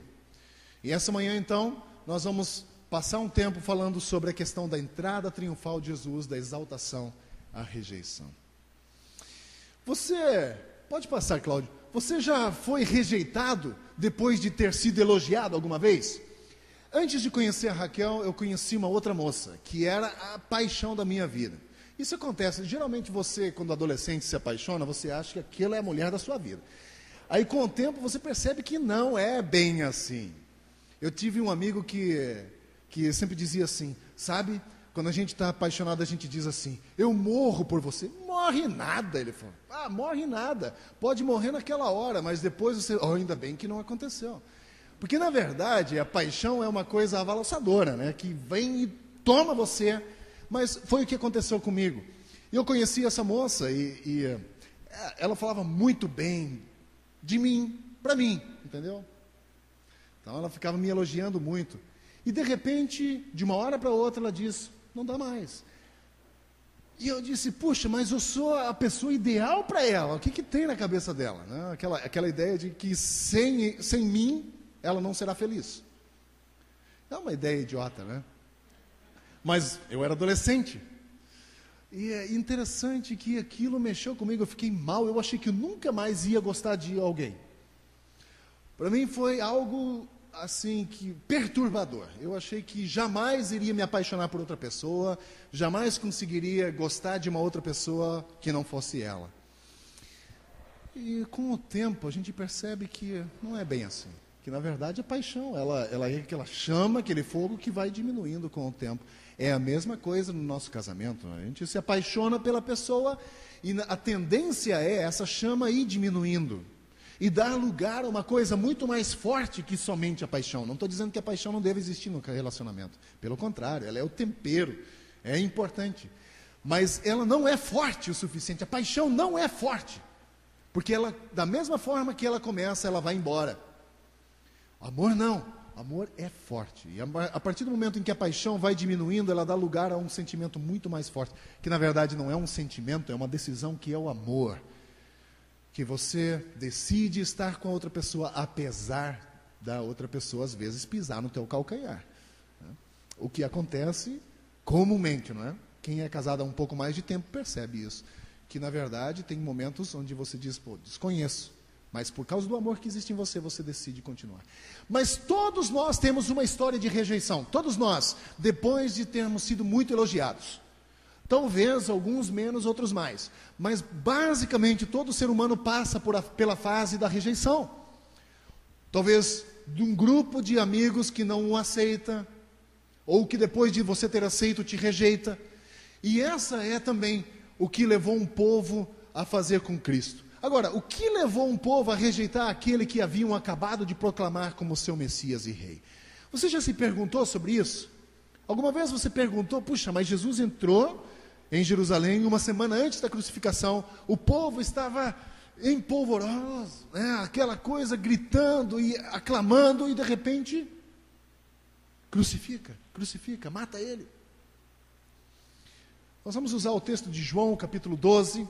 E essa manhã, então, nós vamos passar um tempo falando sobre a questão da entrada triunfal de Jesus, da exaltação à rejeição. Pode passar, Cláudio. Você já foi rejeitado depois de ter sido elogiado alguma vez? Antes de conhecer a Raquel, eu conheci uma outra moça, que era a paixão da minha vida. Isso acontece, geralmente você, quando adolescente se apaixona, você acha que aquela é a mulher da sua vida. Aí com o tempo você percebe que não é bem assim. Eu tive um amigo que sempre dizia assim, sabe, quando a gente está apaixonado, a gente diz assim, eu morro por você. Morre nada, ele falou. Morre nada. Pode morrer naquela hora, mas depois você... ainda bem que não aconteceu. Porque, na verdade, a paixão é uma coisa avalançadora, né? Que vem e toma você. Mas foi o que aconteceu comigo. Eu conheci essa moça e ela falava muito bem de mim, para mim, entendeu? Então, ela ficava me elogiando muito. E, de repente, de uma hora para outra, ela diz, não dá mais. E eu disse, puxa, mas eu sou a pessoa ideal para ela. O que tem na cabeça dela? Né? Aquela ideia de que sem mim, ela não será feliz. É uma ideia idiota, né? Mas eu era adolescente. E é interessante que aquilo mexeu comigo, eu fiquei mal, eu achei que eu nunca mais ia gostar de alguém. Para mim foi algo assim, que perturbador. Eu achei que jamais iria me apaixonar por outra pessoa, jamais conseguiria gostar de uma outra pessoa que não fosse ela. E com o tempo a gente percebe que não é bem assim. Que na verdade a paixão, ela é aquela chama, aquele fogo que vai diminuindo com o tempo. É a mesma coisa no nosso casamento. A gente se apaixona pela pessoa e a tendência é essa chama ir diminuindo. E dar lugar a uma coisa muito mais forte que somente a paixão. Não estou dizendo que a paixão não deve existir no relacionamento. Pelo contrário, ela é o tempero, é importante. Mas ela não é forte o suficiente. A paixão não é forte. Porque ela, da mesma forma que ela começa, ela vai embora. O amor não. O amor é forte. E a partir do momento em que a paixão vai diminuindo, ela dá lugar a um sentimento muito mais forte. Que na verdade não é um sentimento, é uma decisão, que é o amor. Que você decide estar com a outra pessoa, apesar da outra pessoa, às vezes, pisar no teu calcanhar. O que acontece comumente, não é? Quem é casado há um pouco mais de tempo percebe isso. Que, na verdade, tem momentos onde você diz, pô, desconheço. Mas por causa do amor que existe em você, você decide continuar. Mas todos nós temos uma história de rejeição. Todos nós, depois de termos sido muito elogiados. Talvez alguns menos, outros mais. Mas basicamente todo ser humano passa pela fase da rejeição. Talvez de um grupo de amigos que não o aceita, ou que depois de você ter aceito te rejeita. E essa é também o que levou um povo a fazer com Cristo. Agora, o que levou um povo a rejeitar aquele que haviam acabado de proclamar como seu Messias e Rei? Você já se perguntou sobre isso? Alguma vez você perguntou, puxa, mas Jesus entrou em Jerusalém uma semana antes da crucificação, o povo estava empolvoroso, né? Aquela coisa gritando e aclamando, e de repente, crucifica, mata ele. Nós vamos usar o texto de João, capítulo 12,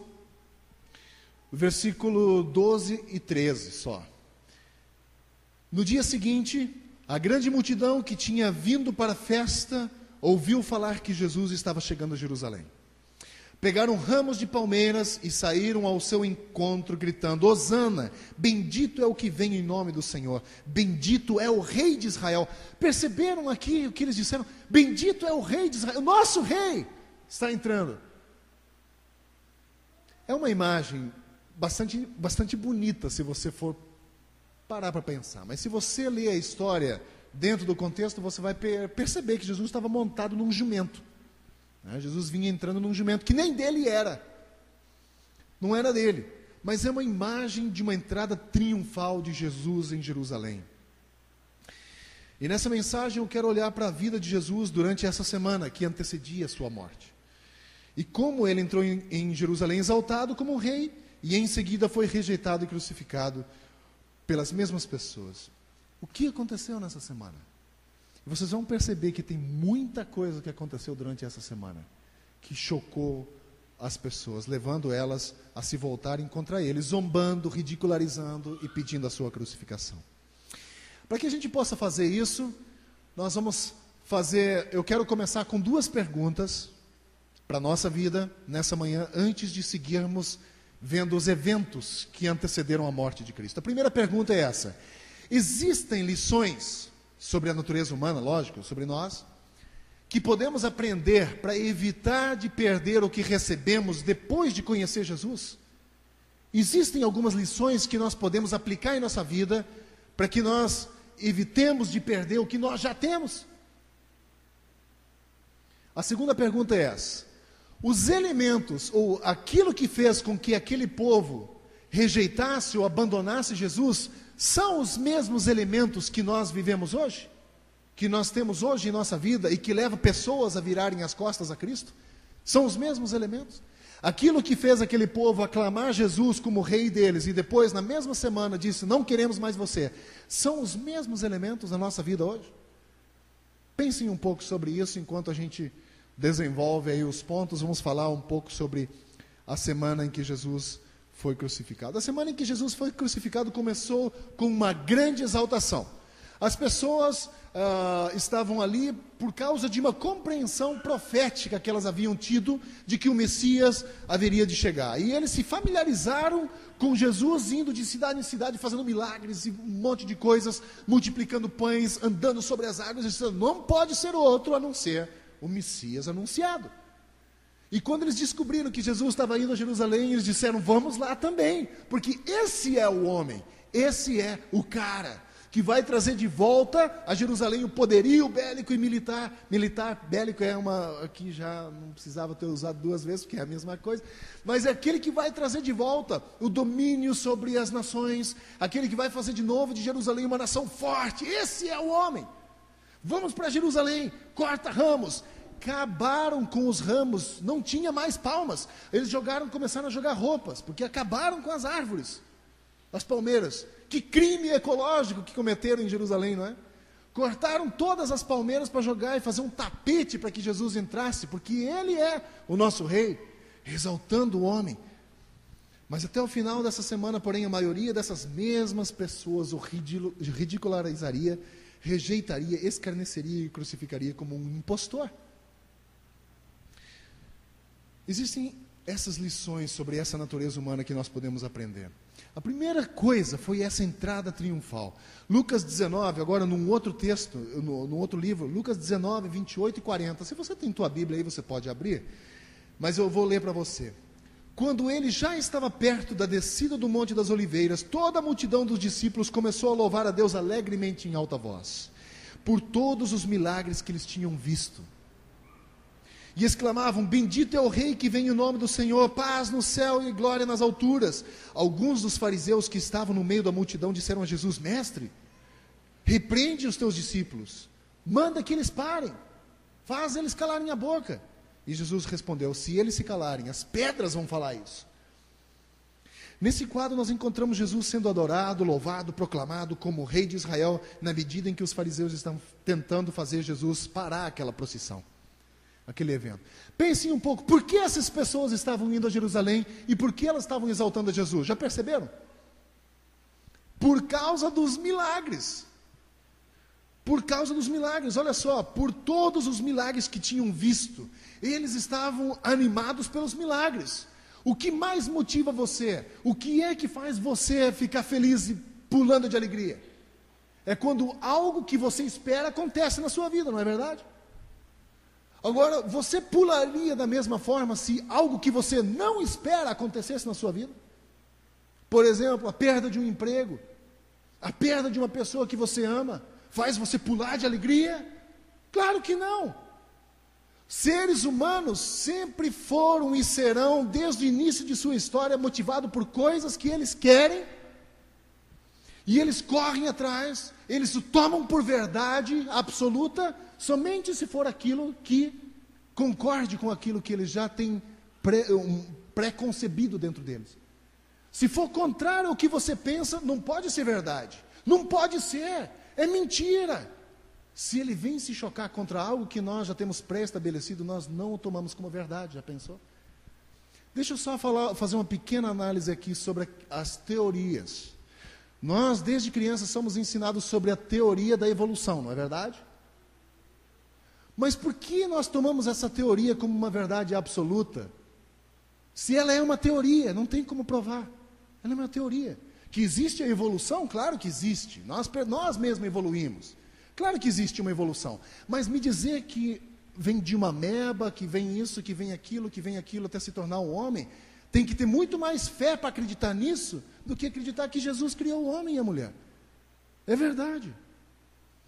versículo 12 e 13 só. No dia seguinte, a grande multidão que tinha vindo para a festa ouviu falar que Jesus estava chegando a Jerusalém. Pegaram ramos de palmeiras e saíram ao seu encontro, gritando, Hosana, bendito é o que vem em nome do Senhor, bendito é o Rei de Israel. Perceberam aqui o que eles disseram? Bendito é o Rei de Israel, o nosso Rei está entrando. É uma imagem bastante bonita, se você for parar para pensar. Mas se você ler a história dentro do contexto, você vai perceber que Jesus estava montado num jumento. Jesus vinha entrando num jumento que nem dele era. Não era dele. Mas é uma imagem de uma entrada triunfal de Jesus em Jerusalém. E nessa mensagem eu quero olhar para a vida de Jesus durante essa semana que antecedia a sua morte. E como ele entrou em Jerusalém exaltado como rei, e em seguida foi rejeitado e crucificado pelas mesmas pessoas. O que aconteceu nessa semana? Vocês vão perceber que tem muita coisa que aconteceu durante essa semana, que chocou as pessoas, levando elas a se voltarem contra ele, zombando, ridicularizando e pedindo a sua crucificação. Para que a gente possa fazer isso, nós vamos eu quero começar com duas perguntas para a nossa vida nessa manhã, antes de seguirmos vendo os eventos que antecederam a morte de Cristo. A primeira pergunta é essa: existem lições sobre a natureza humana, lógico, sobre nós, que podemos aprender para evitar de perder o que recebemos depois de conhecer Jesus? Existem algumas lições que nós podemos aplicar em nossa vida para que nós evitemos de perder o que nós já temos? A segunda pergunta é essa: os elementos, ou aquilo que fez com que aquele povo rejeitasse ou abandonasse Jesus, são os mesmos elementos que nós vivemos hoje? Que nós temos hoje em nossa vida e que leva pessoas a virarem as costas a Cristo? São os mesmos elementos? Aquilo que fez aquele povo aclamar Jesus como rei deles e depois, na mesma semana, disse, não queremos mais você, são os mesmos elementos na nossa vida hoje? Pensem um pouco sobre isso enquanto a gente desenvolve aí os pontos. Vamos falar um pouco sobre a semana em que Jesus foi crucificado. A semana em que Jesus foi crucificado começou com uma grande exaltação. As pessoas estavam ali por causa de uma compreensão profética que elas haviam tido de que o Messias haveria de chegar. E eles se familiarizaram com Jesus indo de cidade em cidade, fazendo milagres e um monte de coisas, multiplicando pães, andando sobre as águas, e dizendo, não pode ser outro a não ser o Messias anunciado. E quando eles descobriram que Jesus estava indo a Jerusalém, eles disseram, vamos lá também, porque esse é o homem, esse é o cara que vai trazer de volta a Jerusalém o poderio bélico e militar. Militar, bélico é uma, aqui já não precisava ter usado duas vezes, porque é a mesma coisa, mas é aquele que vai trazer de volta o domínio sobre as nações, aquele que vai fazer de novo de Jerusalém uma nação forte. Esse é o homem. Vamos para Jerusalém, corta ramos. Acabaram com os ramos, não tinha mais palmas. Eles começaram a jogar roupas, porque acabaram com as árvores, as palmeiras. Que crime ecológico que cometeram em Jerusalém, não é? Cortaram todas as palmeiras para jogar e fazer um tapete para que Jesus entrasse, porque ele é o nosso rei, exaltando o homem. Mas até o final dessa semana, porém, a maioria dessas mesmas pessoas o ridicularizaria, rejeitaria, escarneceria e crucificaria como um impostor. Existem essas lições sobre essa natureza humana que nós podemos aprender. A primeira coisa foi essa entrada triunfal. Lucas 19, agora num outro texto, num outro livro, Lucas 19, 28 e 40. Se você tem tua Bíblia aí, você pode abrir, mas eu vou ler para você. Quando ele já estava perto da descida do Monte das Oliveiras, toda a multidão dos discípulos começou a louvar a Deus alegremente em alta voz, por todos os milagres que eles tinham visto. E exclamavam, bendito é o rei que vem em nome do Senhor, paz no céu e glória nas alturas. Alguns dos fariseus que estavam no meio da multidão disseram a Jesus, mestre, repreende os teus discípulos, manda que eles parem, faz eles calarem a boca. E Jesus respondeu, se eles se calarem, as pedras vão falar isso. Nesse quadro nós encontramos Jesus sendo adorado, louvado, proclamado como rei de Israel, na medida em que os fariseus estão tentando fazer Jesus parar aquela procissão, aquele evento. Pensem um pouco, por que essas pessoas estavam indo a Jerusalém e por que elas estavam exaltando a Jesus? Já perceberam? Por causa dos milagres. Por causa dos milagres, olha só, por todos os milagres que tinham visto, eles estavam animados pelos milagres. O que mais motiva você? O que é que faz você ficar feliz e pulando de alegria? É quando algo que você espera acontece na sua vida, não é verdade? Agora, você pularia da mesma forma se algo que você não espera acontecesse na sua vida? Por exemplo, a perda de um emprego, a perda de uma pessoa que você ama, faz você pular de alegria? Claro que não. Seres humanos sempre foram e serão, desde o início de sua história, motivados por coisas que eles querem, e eles correm atrás, eles o tomam por verdade absoluta, somente se for aquilo que concorde com aquilo que eles já têm pré-concebido dentro deles. Se for contrário ao que você pensa, não pode ser verdade. Não pode ser, é mentira. Se ele vem se chocar contra algo que nós já temos pré-estabelecido, nós não o tomamos como verdade, já pensou? Deixa eu só fazer uma pequena análise aqui sobre as teorias. Nós, desde crianças, somos ensinados sobre a teoria da evolução, não é verdade? Mas por que nós tomamos essa teoria como uma verdade absoluta? Se ela é uma teoria, não tem como provar. Ela é uma teoria. Que existe a evolução? Claro que existe. Nós mesmos evoluímos. Claro que existe uma evolução. Mas me dizer que vem de uma ameba, que vem isso, que vem aquilo até se tornar um homem, tem que ter muito mais fé para acreditar nisso do que acreditar que Jesus criou o homem e a mulher. É verdade.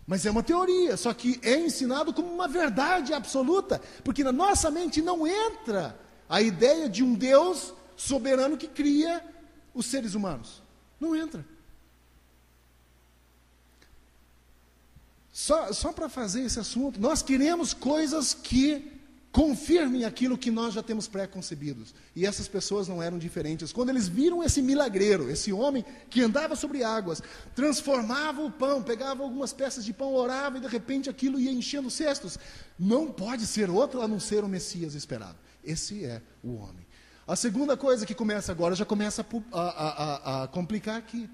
Mas é uma teoria, só que é ensinado como uma verdade absoluta, porque na nossa mente não entra a ideia de um Deus soberano que cria os seres humanos. Não entra. Só para fazer esse assunto, nós queremos coisas que confirmem aquilo que nós já temos pré-concebidos. E essas pessoas não eram diferentes. Quando eles viram esse milagreiro, esse homem que andava sobre águas, transformava o pão, pegava algumas peças de pão, orava e de repente aquilo ia enchendo cestos. Não pode ser outro a não ser o Messias esperado. Esse é o homem. A segunda coisa que começa agora, já começa a complicar aqui.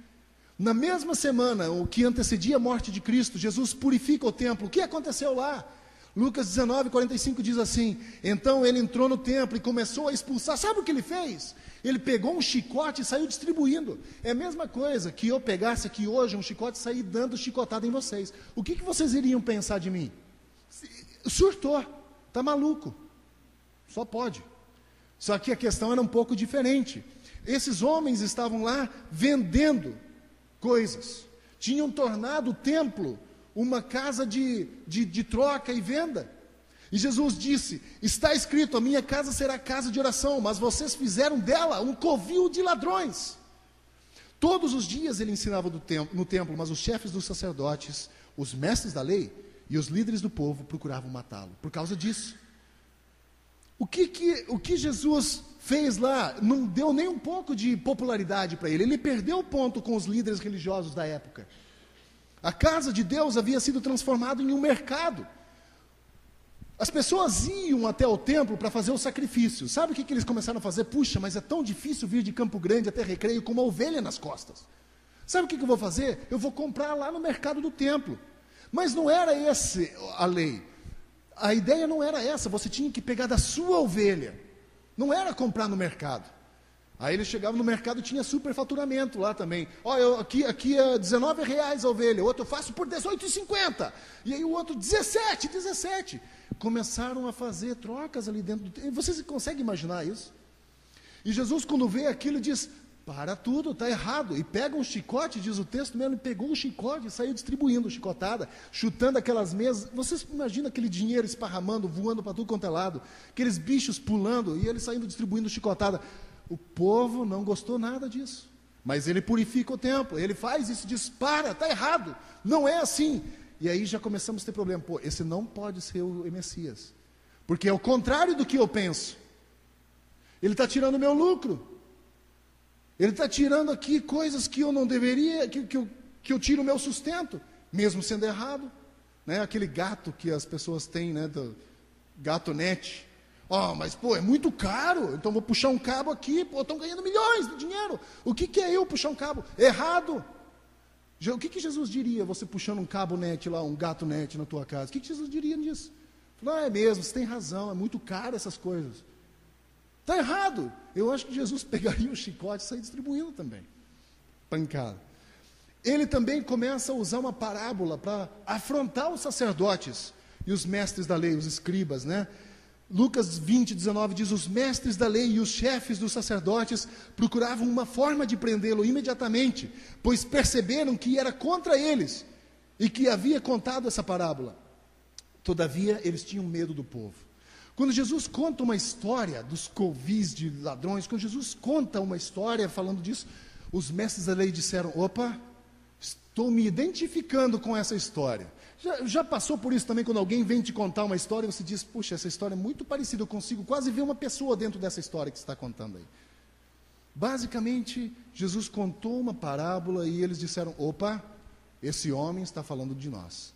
Na mesma semana, o que antecedia a morte de Cristo, Jesus purifica o templo. O que aconteceu lá? Lucas 19:45 diz assim: então ele entrou no templo e começou a expulsar. Sabe o que ele fez? Ele pegou um chicote e saiu distribuindo. É a mesma coisa que eu pegasse aqui hoje um chicote e sair dando chicotada em vocês. O que vocês iriam pensar de mim? Surtou, está maluco. Só pode. Só que a questão era um pouco diferente. Esses homens estavam lá vendendo coisas. Tinham tornado o templo uma casa de troca e venda. E Jesus disse: está escrito, a minha casa será casa de oração, mas vocês fizeram dela um covil de ladrões. Todos os dias ele ensinava no templo, mas os chefes dos sacerdotes, os mestres da lei e os líderes do povo procuravam matá-lo, por causa disso. O que Jesus fez lá não deu nem um pouco de popularidade para ele. Ele perdeu o ponto com os líderes religiosos da época. A casa de Deus havia sido transformada em um mercado. As pessoas iam até o templo para fazer o sacrifício. Sabe o que eles começaram a fazer? Puxa, mas é tão difícil vir de Campo Grande até Recreio com uma ovelha nas costas. Sabe o que eu vou fazer? Eu vou comprar lá no mercado do templo. Mas não era essa a lei. A ideia não era essa. Você tinha que pegar da sua ovelha. Não era comprar no mercado. Aí eles chegavam no mercado e tinha superfaturamento lá também. Aqui é R$19 a ovelha, o outro eu faço por R$18,50. E aí o outro 17. Começaram a fazer trocas ali dentro do... Vocês conseguem imaginar isso? E Jesus, quando vê aquilo, diz: para tudo, está errado. E pega um chicote, diz o texto mesmo, ele pegou um chicote e saiu distribuindo chicotada, chutando aquelas mesas. Vocês imaginam aquele dinheiro esparramando, voando para tudo quanto é lado, aqueles bichos pulando e ele saindo distribuindo chicotada. O povo não gostou nada disso. Mas ele purifica o templo, ele faz isso, diz: para, está errado, não é assim. E aí já começamos a ter problema. Esse não pode ser o Messias, porque é o contrário do que eu penso. Ele está tirando o meu lucro. Ele está tirando aqui coisas que eu não deveria, que eu tiro o meu sustento, mesmo sendo errado. Né? Aquele gato que as pessoas têm, né, do gato net. Mas é muito caro, então vou puxar um cabo aqui, estão ganhando milhões de dinheiro. O que é eu puxar um cabo? Errado. O que Jesus diria, você puxando um cabo net lá, um gato net na tua casa? O que Jesus diria nisso? Não, é mesmo, você tem razão, é muito caro essas coisas. Está errado. Eu acho que Jesus pegaria um chicote e sair distribuindo também. Pancada. Ele também começa a usar uma parábola para afrontar os sacerdotes e os mestres da lei, os escribas, né? Lucas 20:19 diz: os mestres da lei e os chefes dos sacerdotes procuravam uma forma de prendê-lo imediatamente, pois perceberam que era contra eles e que havia contado essa parábola. Todavia, eles tinham medo do povo. Quando Jesus conta uma história dos covis de ladrões, quando Jesus conta uma história falando disso, os mestres da lei disseram: opa, estou me identificando com essa história. Já passou por isso também, quando alguém vem te contar uma história e você diz: puxa, essa história é muito parecida, eu consigo quase ver uma pessoa dentro dessa história que você está contando aí. Basicamente, Jesus contou uma parábola e eles disseram: opa, esse homem está falando de nós.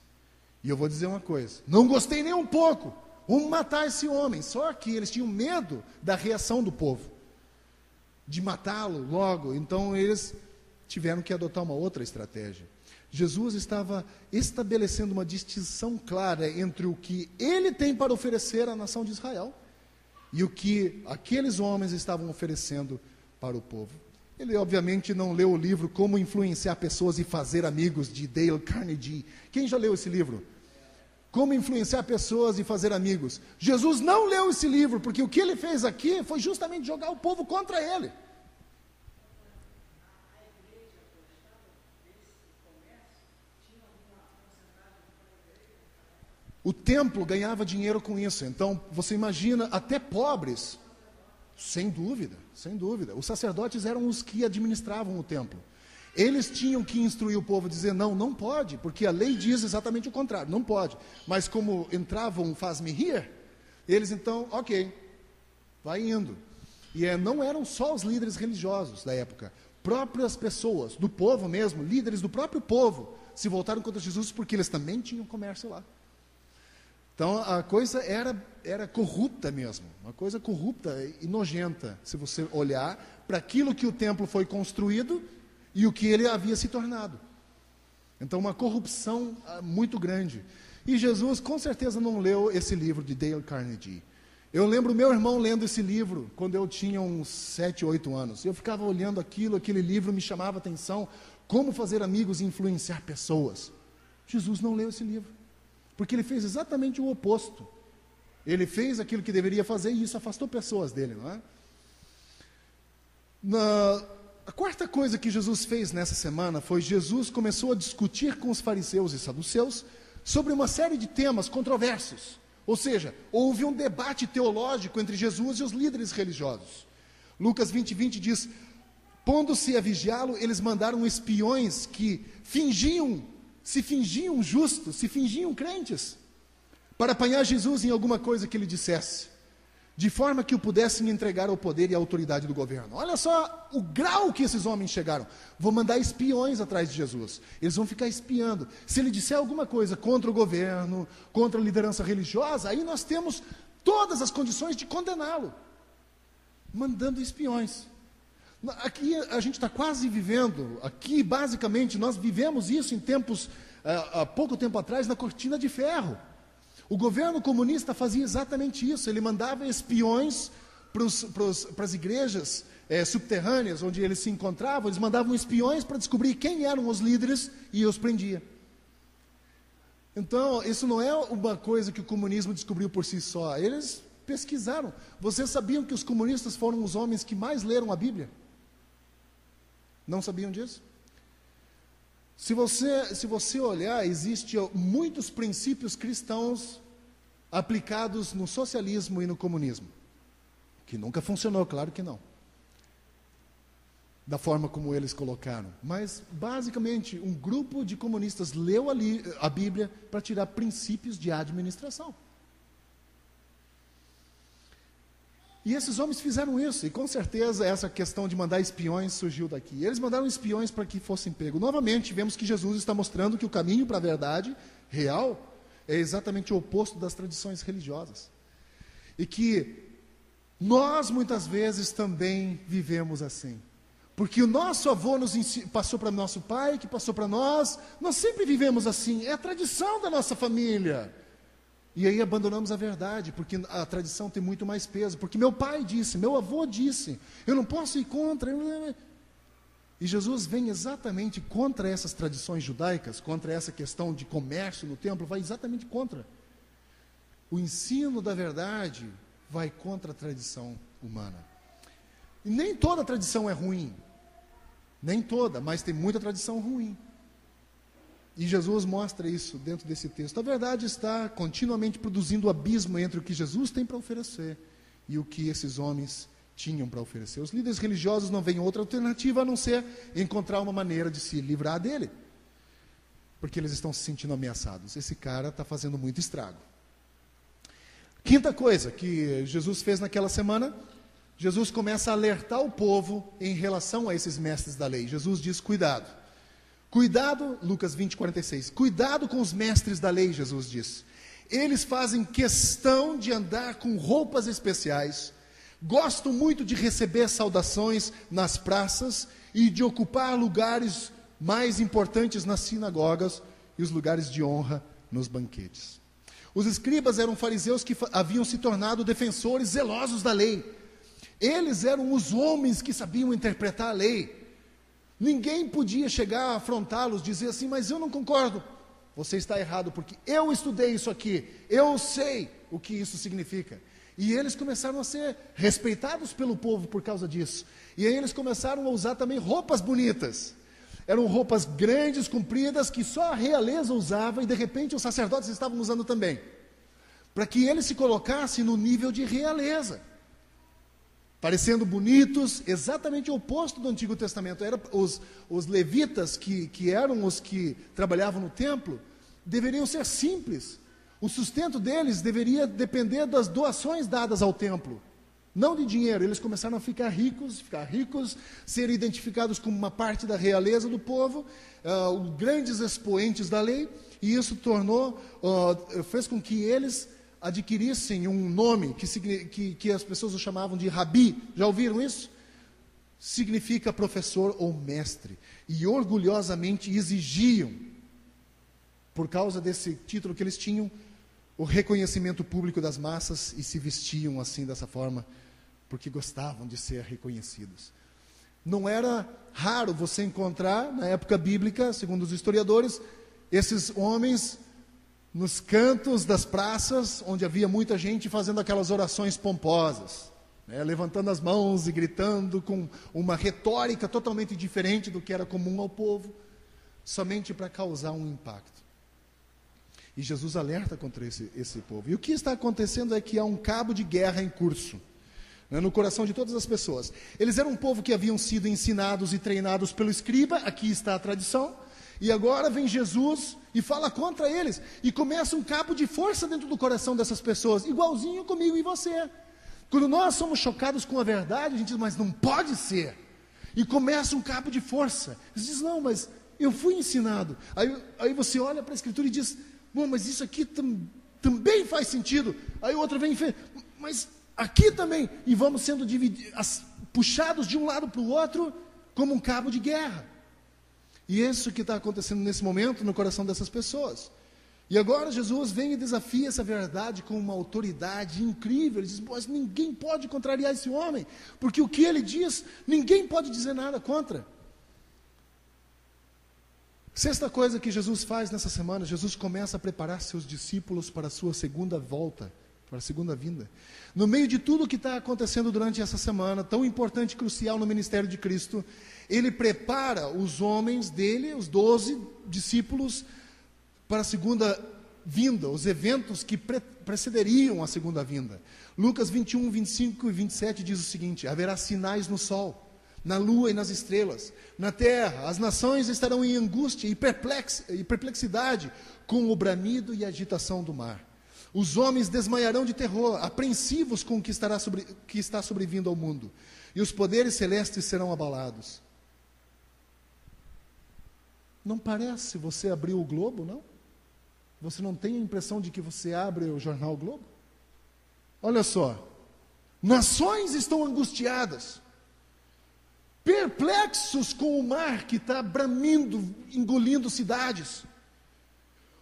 E eu vou dizer uma coisa, não gostei nem um pouco, vamos matar esse homem. Só que eles tinham medo da reação do povo, de matá-lo logo, então eles tiveram que adotar uma outra estratégia. Jesus estava estabelecendo uma distinção clara entre o que ele tem para oferecer à nação de Israel e o que aqueles homens estavam oferecendo para o povo. Ele obviamente não leu o livro Como Influenciar Pessoas e Fazer Amigos, de Dale Carnegie. Quem já leu esse livro? Como Influenciar Pessoas e Fazer Amigos. Jesus não leu esse livro, porque o que ele fez aqui foi justamente jogar o povo contra ele. O templo ganhava dinheiro com isso. Então, você imagina, até pobres, sem dúvida. Os sacerdotes eram os que administravam o templo. Eles tinham que instruir o povo, dizer: não pode, porque a lei diz exatamente o contrário, não pode. Mas como entravam um faz-me rir, eles então, ok, vai indo. E não eram só os líderes religiosos da época, próprias pessoas, do povo mesmo, líderes do próprio povo, se voltaram contra Jesus porque eles também tinham comércio lá. Então a coisa era corrupta mesmo, uma coisa corrupta e nojenta, se você olhar para aquilo que o templo foi construído e o que ele havia se tornado. Então, uma corrupção muito grande. E Jesus, com certeza, não leu esse livro de Dale Carnegie. Eu lembro meu irmão lendo esse livro quando eu tinha uns 7, 8 anos. Eu ficava olhando aquele livro me chamava a atenção, como fazer amigos e influenciar pessoas. Jesus não leu esse livro, porque ele fez exatamente o oposto. Ele fez aquilo que deveria fazer e isso afastou pessoas dele, não é? A quarta coisa que Jesus fez nessa semana foi Jesus começou a discutir com os fariseus e saduceus sobre uma série de temas controversos. Ou seja, houve um debate teológico entre Jesus e os líderes religiosos. Lucas 20:20 diz: pondo-se a vigiá-lo, eles mandaram espiões que se fingiam justos, se fingiam crentes, para apanhar Jesus em alguma coisa que ele dissesse, de forma que o pudessem entregar ao poder e à autoridade do governo. Olha só o grau que esses homens chegaram. Vou mandar espiões atrás de Jesus. Eles vão ficar espiando. Se ele disser alguma coisa contra o governo, contra a liderança religiosa, aí nós temos todas as condições de condená-lo. Mandando espiões. Aqui a gente está quase vivendo, aqui basicamente nós vivemos isso em tempos, há pouco tempo atrás, na cortina de ferro. O governo comunista fazia exatamente isso, ele mandava espiões para as igrejas subterrâneas, onde eles se encontravam, eles mandavam espiões para descobrir quem eram os líderes e os prendia. Então, isso não é uma coisa que o comunismo descobriu por si só, eles pesquisaram. Vocês sabiam que os comunistas foram os homens que mais leram a Bíblia? Não sabiam disso? Se você olhar, existem muitos princípios cristãos aplicados no socialismo e no comunismo, que nunca funcionou, claro que não, da forma como eles colocaram. Mas, basicamente, um grupo de comunistas leu a Bíblia para tirar princípios de administração. E esses homens fizeram isso, e com certeza essa questão de mandar espiões surgiu daqui. Eles mandaram espiões para que fossem pegos. Novamente, vemos que Jesus está mostrando que o caminho para a verdade real é exatamente o oposto das tradições religiosas. E que nós, muitas vezes, também vivemos assim. Porque o nosso avô passou para nosso pai, que passou para nós sempre vivemos assim, é a tradição da nossa família. E aí abandonamos a verdade, porque a tradição tem muito mais peso, porque meu pai disse, meu avô disse, eu não posso ir contra. E Jesus vem exatamente contra essas tradições judaicas, contra essa questão de comércio no templo, vai exatamente contra. O ensino da verdade vai contra a tradição humana. E nem toda tradição é ruim, nem toda, mas tem muita tradição ruim. E Jesus mostra isso dentro desse texto. A verdade está continuamente produzindo abismo entre o que Jesus tem para oferecer e o que esses homens tinham para oferecer. Os líderes religiosos não veem outra alternativa a não ser encontrar uma maneira de se livrar dele, porque eles estão se sentindo ameaçados. Esse cara está fazendo muito estrago. Quinta coisa que Jesus fez naquela semana, Jesus começa a alertar o povo em relação a esses mestres da lei. Jesus diz, cuidado. Cuidado, Lucas 20:46, cuidado com os mestres da lei, Jesus diz. Eles fazem questão de andar com roupas especiais, gostam muito de receber saudações nas praças e de ocupar lugares mais importantes nas sinagogas e os lugares de honra nos banquetes. Os escribas eram fariseus que haviam se tornado defensores zelosos da lei. Eles eram os homens que sabiam interpretar a lei. Ninguém podia chegar a afrontá-los, dizer assim, mas eu não concordo. Você está errado, porque eu estudei isso aqui, eu sei o que isso significa. E eles começaram a ser respeitados pelo povo por causa disso. E aí eles começaram a usar também roupas bonitas. Eram roupas grandes, compridas, que só a realeza usava, e de repente os sacerdotes estavam usando também. Para que eles se colocassem no nível de realeza. Parecendo bonitos, exatamente o oposto do Antigo Testamento. Era os levitas, que eram os que trabalhavam no templo, deveriam ser simples. O sustento deles deveria depender das doações dadas ao templo, não de dinheiro. Eles começaram a ficar ricos, ser identificados como uma parte da realeza do povo, grandes expoentes da lei, e isso fez com que eles adquirissem um nome que as pessoas o chamavam de rabi. Já ouviram isso? significa professor ou mestre, e orgulhosamente exigiam, por causa desse título que eles tinham, o reconhecimento público das massas, e se vestiam assim, dessa forma, porque gostavam de ser reconhecidos. Não era raro você encontrar, na época bíblica, segundo os historiadores, esses homens nos cantos das praças, onde havia muita gente fazendo aquelas orações pomposas, né, levantando as mãos e gritando com uma retórica totalmente diferente do que era comum ao povo, somente para causar um impacto. E Jesus alerta contra esse povo. E o que está acontecendo é que há um cabo de guerra em curso, né, no coração de todas as pessoas. Eles eram um povo que haviam sido ensinados e treinados pelo escriba, aqui está a tradição, e agora vem Jesus e fala contra eles, e começa um cabo de força dentro do coração dessas pessoas, igualzinho comigo e você. Quando nós somos chocados com a verdade, a gente diz, mas não pode ser. E começa um cabo de força. Você diz, não, mas eu fui ensinado. Aí você olha para a Escritura e diz, bom, mas isso aqui também faz sentido. Aí o outro vem e fala, mas aqui também. E vamos sendo puxados de um lado para o outro, como um cabo de guerra. E isso que está acontecendo nesse momento no coração dessas pessoas. E agora Jesus vem e desafia essa verdade com uma autoridade incrível. Ele diz, mas ninguém pode contrariar esse homem, porque o que ele diz, ninguém pode dizer nada contra. Sexta coisa que Jesus faz nessa semana, Jesus começa a preparar seus discípulos para a sua segunda volta, para a segunda vinda. No meio de tudo que está acontecendo durante essa semana, tão importante e crucial no ministério de Cristo, ele prepara os homens dele, os 12 discípulos, para a segunda vinda, os eventos que precederiam a segunda vinda. Lucas 21, 25 e 27 diz o seguinte, haverá sinais no sol, na lua e nas estrelas, na terra, as nações estarão em angústia e perplexidade, com o bramido e a agitação do mar. Os homens desmaiarão de terror, apreensivos com o que está sobrevindo ao mundo, e os poderes celestes serão abalados. Não parece você abrir o Globo, não? Você não tem a impressão de que você abre o jornal o Globo? Olha só, nações estão angustiadas, perplexos com o mar que está bramindo, engolindo cidades.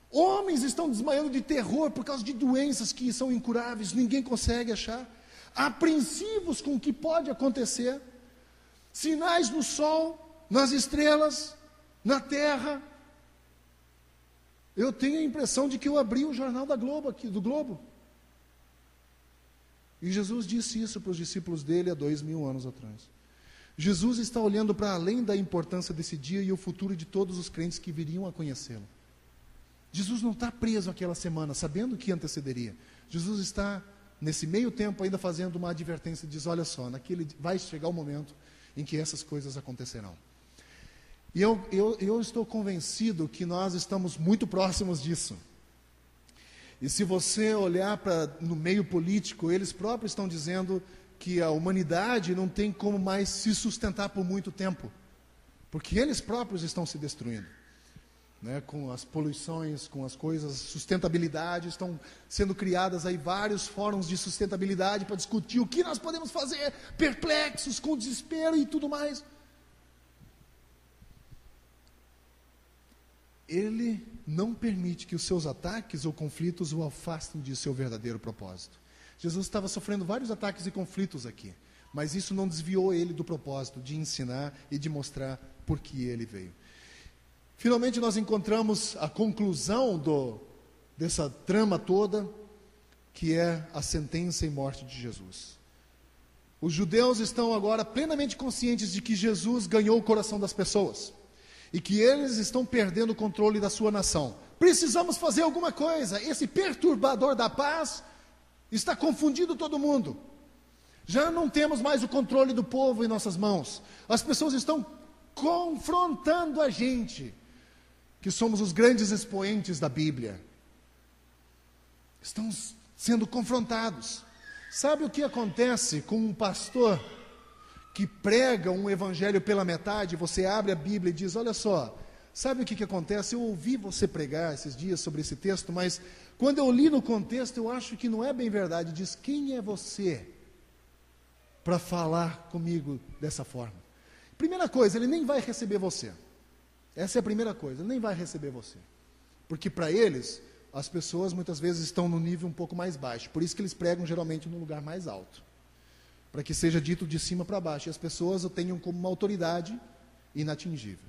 Homens estão desmaiando de terror por causa de doenças que são incuráveis, ninguém consegue achar. Apreensivos com o que pode acontecer. Sinais no sol, nas estrelas, na terra. Eu tenho a impressão de que eu abri o jornal da Globo aqui, do Globo. E Jesus disse isso para os discípulos dele há 2000 anos atrás. Jesus está olhando para além da importância desse dia e o futuro de todos os crentes que viriam a conhecê-lo. Jesus não está preso àquela semana, sabendo o que antecederia. Jesus está, nesse meio tempo, ainda fazendo uma advertência, diz, olha só, vai chegar o momento em que essas coisas acontecerão. E eu estou convencido que nós estamos muito próximos disso. E se você olhar no meio político, eles próprios estão dizendo que a humanidade não tem como mais se sustentar por muito tempo, porque eles próprios estão se destruindo, né? Com as poluições, com as coisas, sustentabilidade, estão sendo criadas aí vários fóruns de sustentabilidade para discutir o que nós podemos fazer, perplexos, com desespero e tudo mais. Ele não permite que os seus ataques ou conflitos o afastem de seu verdadeiro propósito. Jesus estava sofrendo vários ataques e conflitos aqui, mas isso não desviou ele do propósito de ensinar e de mostrar por que ele veio. Finalmente nós encontramos a conclusão dessa trama toda, que é a sentença e morte de Jesus. Os judeus estão agora plenamente conscientes de que Jesus ganhou o coração das pessoas e que eles estão perdendo o controle da sua nação. Precisamos fazer alguma coisa. Esse perturbador da paz está confundindo todo mundo. Já não temos mais o controle do povo em nossas mãos. As pessoas estão confrontando a gente, que somos os grandes expoentes da Bíblia. Estão sendo confrontados. Sabe o que acontece com um pastor que prega um evangelho pela metade? Você abre a Bíblia e diz, olha só, sabe o que acontece? Eu ouvi você pregar esses dias sobre esse texto, mas quando eu li no contexto, eu acho que não é bem verdade. Diz, quem é você para falar comigo dessa forma? Primeira coisa, ele nem vai receber você. Essa é a primeira coisa, ele nem vai receber você. Porque para eles, as pessoas muitas vezes estão no nível um pouco mais baixo. Por isso que eles pregam geralmente no lugar mais alto. Para que seja dito de cima para baixo. E as pessoas o tenham como uma autoridade inatingível.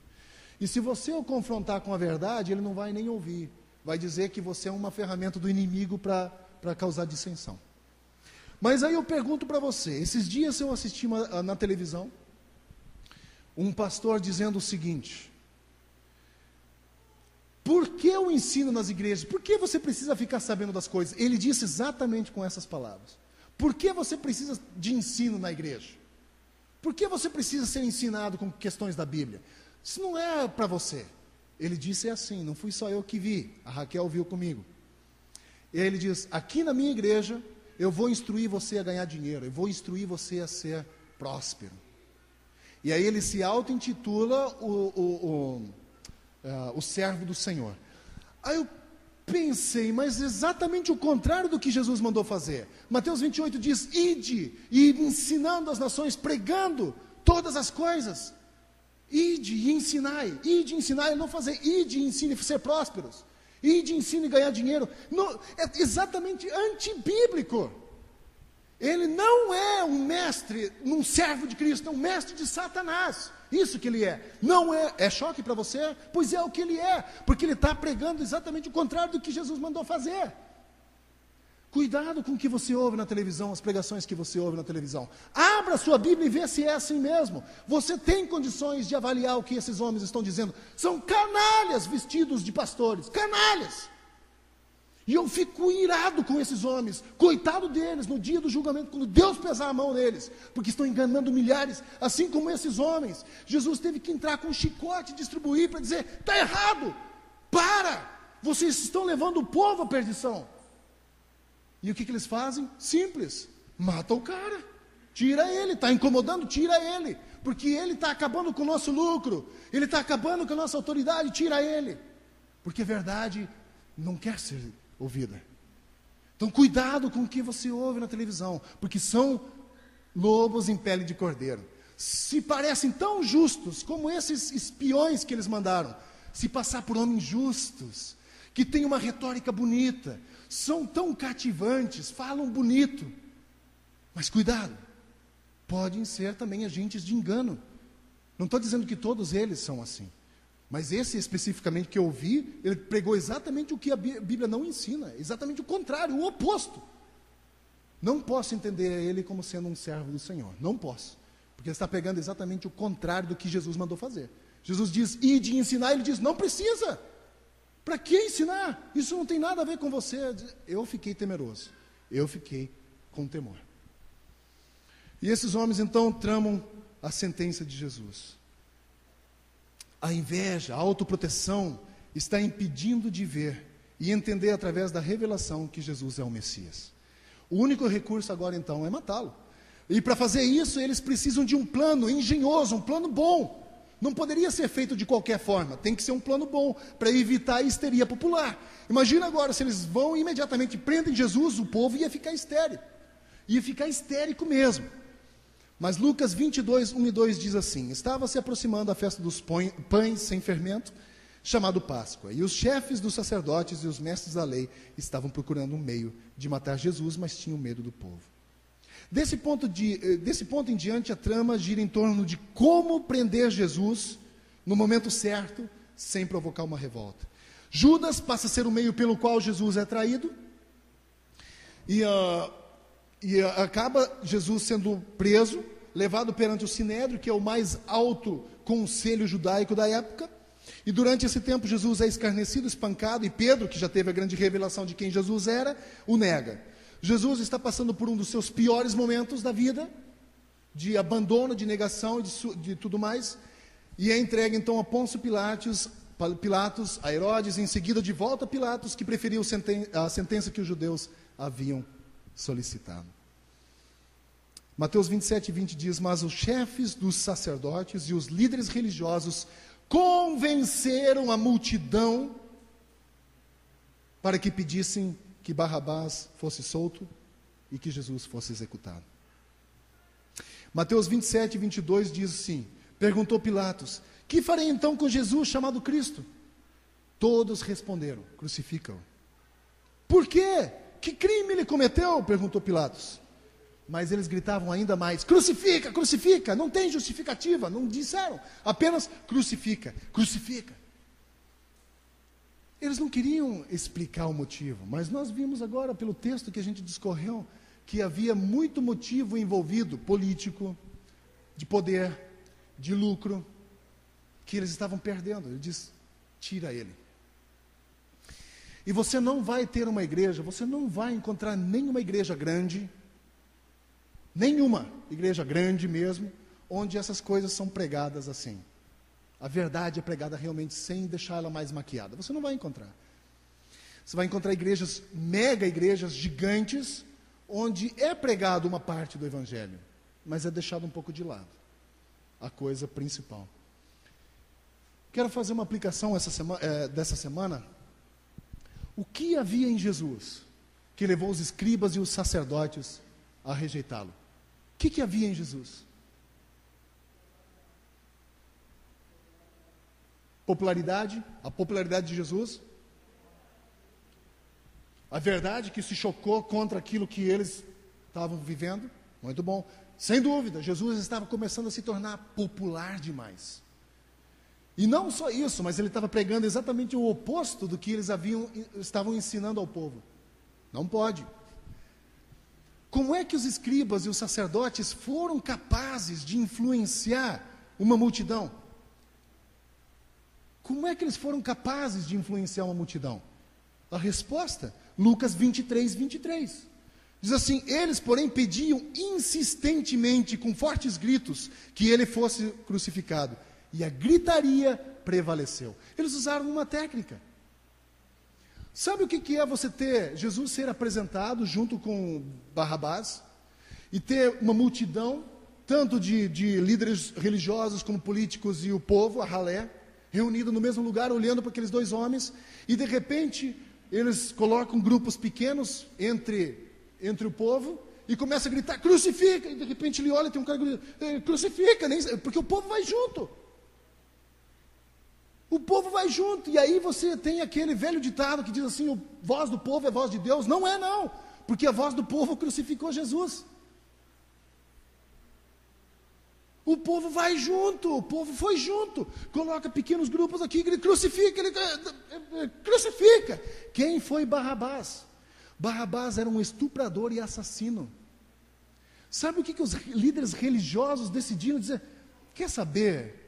E se você o confrontar com a verdade, ele não vai nem ouvir. Vai dizer que você é uma ferramenta do inimigo para causar dissensão. Mas aí eu pergunto para você, esses dias eu assisti na televisão, um pastor dizendo o seguinte: por que o ensino nas igrejas? Por que você precisa ficar sabendo das coisas? Ele disse exatamente com essas palavras. Por que você precisa de ensino na igreja? Por que você precisa ser ensinado com questões da Bíblia? Isso não é para você. Ele disse assim, não fui só eu que vi, a Raquel viu comigo. E aí ele diz, aqui na minha igreja, eu vou instruir você a ganhar dinheiro, eu vou instruir você a ser próspero. E aí ele se auto-intitula o servo do Senhor. Aí eu pensei, mas exatamente o contrário do que Jesus mandou fazer. Mateus 28 diz, ide, e ensinando as nações, pregando todas as coisas. Ide e ensinai, não fazer, ide e ensine a ser prósperos. Ide e ensine a ganhar dinheiro. Não, é exatamente antibíblico. Ele não é um mestre, um servo de Cristo, é um mestre de Satanás. Isso que ele é. Não é. É choque para você? Pois é o que ele é. Porque ele está pregando exatamente o contrário do que Jesus mandou fazer. Cuidado com o que você ouve na televisão, as pregações que você ouve na televisão. Abra a sua Bíblia e vê se é assim mesmo. Você tem condições de avaliar o que esses homens estão dizendo. São canalhas vestidos de pastores. Canalhas. E eu fico irado com esses homens. Coitado deles no dia do julgamento, quando Deus pesar a mão neles. Porque estão enganando milhares, assim como esses homens. Jesus teve que entrar com um chicote e distribuir para dizer, está errado. Para. Vocês estão levando o povo à perdição. E o que eles fazem? Simples, mata o cara, tira ele, está incomodando, tira ele, porque ele está acabando com o nosso lucro, ele está acabando com a nossa autoridade, tira ele, porque a verdade não quer ser ouvida. Então cuidado com o que você ouve na televisão, porque são lobos em pele de cordeiro. Se parecem tão justos como esses espiões que eles mandaram, se passar por homens justos, que têm uma retórica bonita, são tão cativantes, falam bonito, mas cuidado, podem ser também agentes de engano. Não estou dizendo que todos eles são assim, mas esse especificamente que eu vi, ele pregou exatamente o que a Bíblia não ensina, exatamente o contrário, o oposto. Não posso entender ele como sendo um servo do Senhor, não posso, porque ele está pegando exatamente o contrário do que Jesus mandou fazer. Jesus diz, ide e ensinar, ele diz, não precisa. Para que ensinar? Isso não tem nada a ver com você. Eu fiquei temeroso. Eu fiquei com temor. E esses homens então tramam a sentença de Jesus. A inveja, a autoproteção está impedindo de ver e entender através da revelação que Jesus é o Messias. O único recurso agora então é matá-lo. E para fazer isso eles precisam de um plano engenhoso, um plano bom. Não poderia ser feito de qualquer forma, tem que ser um plano bom, para evitar a histeria popular. Imagina agora, se eles vão e imediatamente prendem Jesus, o povo ia ficar histérico, ia ficar histérico mesmo. Mas Lucas 22, 1 e 2 diz assim, estava se aproximando a festa dos pães sem fermento, chamado Páscoa, e os chefes dos sacerdotes e os mestres da lei estavam procurando um meio de matar Jesus, mas tinham medo do povo. Desse ponto em diante, a trama gira em torno de como prender Jesus no momento certo, sem provocar uma revolta. Judas passa a ser o meio pelo qual Jesus é traído, e acaba Jesus sendo preso, levado perante o Sinédrio, que é o mais alto conselho judaico da época, e durante esse tempo Jesus é escarnecido, espancado, e Pedro, que já teve a grande revelação de quem Jesus era, o nega. Jesus está passando por um dos seus piores momentos da vida, de abandono, de negação e de tudo mais, e é entregue então a Pôncio Pilatos, a Herodes, em seguida de volta a Pilatos, que preferiu a sentença que os judeus haviam solicitado. Mateus 27, 20 diz, mas os chefes dos sacerdotes e os líderes religiosos convenceram a multidão para que pedissem que Barrabás fosse solto e que Jesus fosse executado. Mateus 27, 22 diz assim, Perguntou Pilatos: que farei então com Jesus chamado Cristo? Todos responderam: crucifica-o. Por quê? Que crime ele cometeu? Perguntou Pilatos. Mas eles gritavam ainda mais: crucifica, crucifica. Não tem justificativa, não disseram, apenas crucifica, crucifica. Eles não queriam explicar o motivo, mas nós vimos agora pelo texto que a gente discorreu que havia muito motivo envolvido, político, de poder, de lucro, que eles estavam perdendo. Ele diz: tira ele. E você não vai ter uma igreja, você não vai encontrar nenhuma igreja grande mesmo, onde essas coisas são pregadas assim. A verdade é pregada realmente sem deixar ela mais maquiada. Você não vai encontrar. Você vai encontrar igrejas, mega igrejas gigantes, onde é pregado uma parte do evangelho, mas é deixado um pouco de lado a coisa principal. Quero fazer uma aplicação dessa semana. O que havia em Jesus que levou os escribas e os sacerdotes a rejeitá-lo? O que havia em Jesus? Popularidade, a popularidade de Jesus, a verdade que se chocou contra aquilo que eles estavam vivendo. Muito bom. Sem dúvida, Jesus estava começando a se tornar popular demais. E não só isso, mas ele estava pregando exatamente o oposto do que eles estavam ensinando ao povo. Não pode. Como é que os escribas e os sacerdotes foram capazes de influenciar uma multidão? Como é que eles foram capazes de influenciar uma multidão? A resposta, Lucas 23, 23. Diz assim: eles, porém, pediam insistentemente, com fortes gritos, que ele fosse crucificado. E a gritaria prevaleceu. Eles usaram uma técnica. Sabe o que é você ter Jesus ser apresentado junto com Barrabás e ter uma multidão, tanto de líderes religiosos como políticos e o povo, a ralé, reunido no mesmo lugar, olhando para aqueles dois homens, e de repente eles colocam grupos pequenos entre o povo e começam a gritar: crucifica! E de repente ele olha e tem um cara que grita: crucifica! Porque o povo vai junto. O povo vai junto, e aí você tem aquele velho ditado que diz assim: a voz do povo é voz de Deus. Não é, não, porque a voz do povo crucificou Jesus. O povo vai junto, o povo foi junto, coloca pequenos grupos aqui, ele crucifica, crucifica. Quem foi Barrabás? Barrabás era um estuprador e assassino. Sabe o que os líderes religiosos decidiram dizer? Quer saber?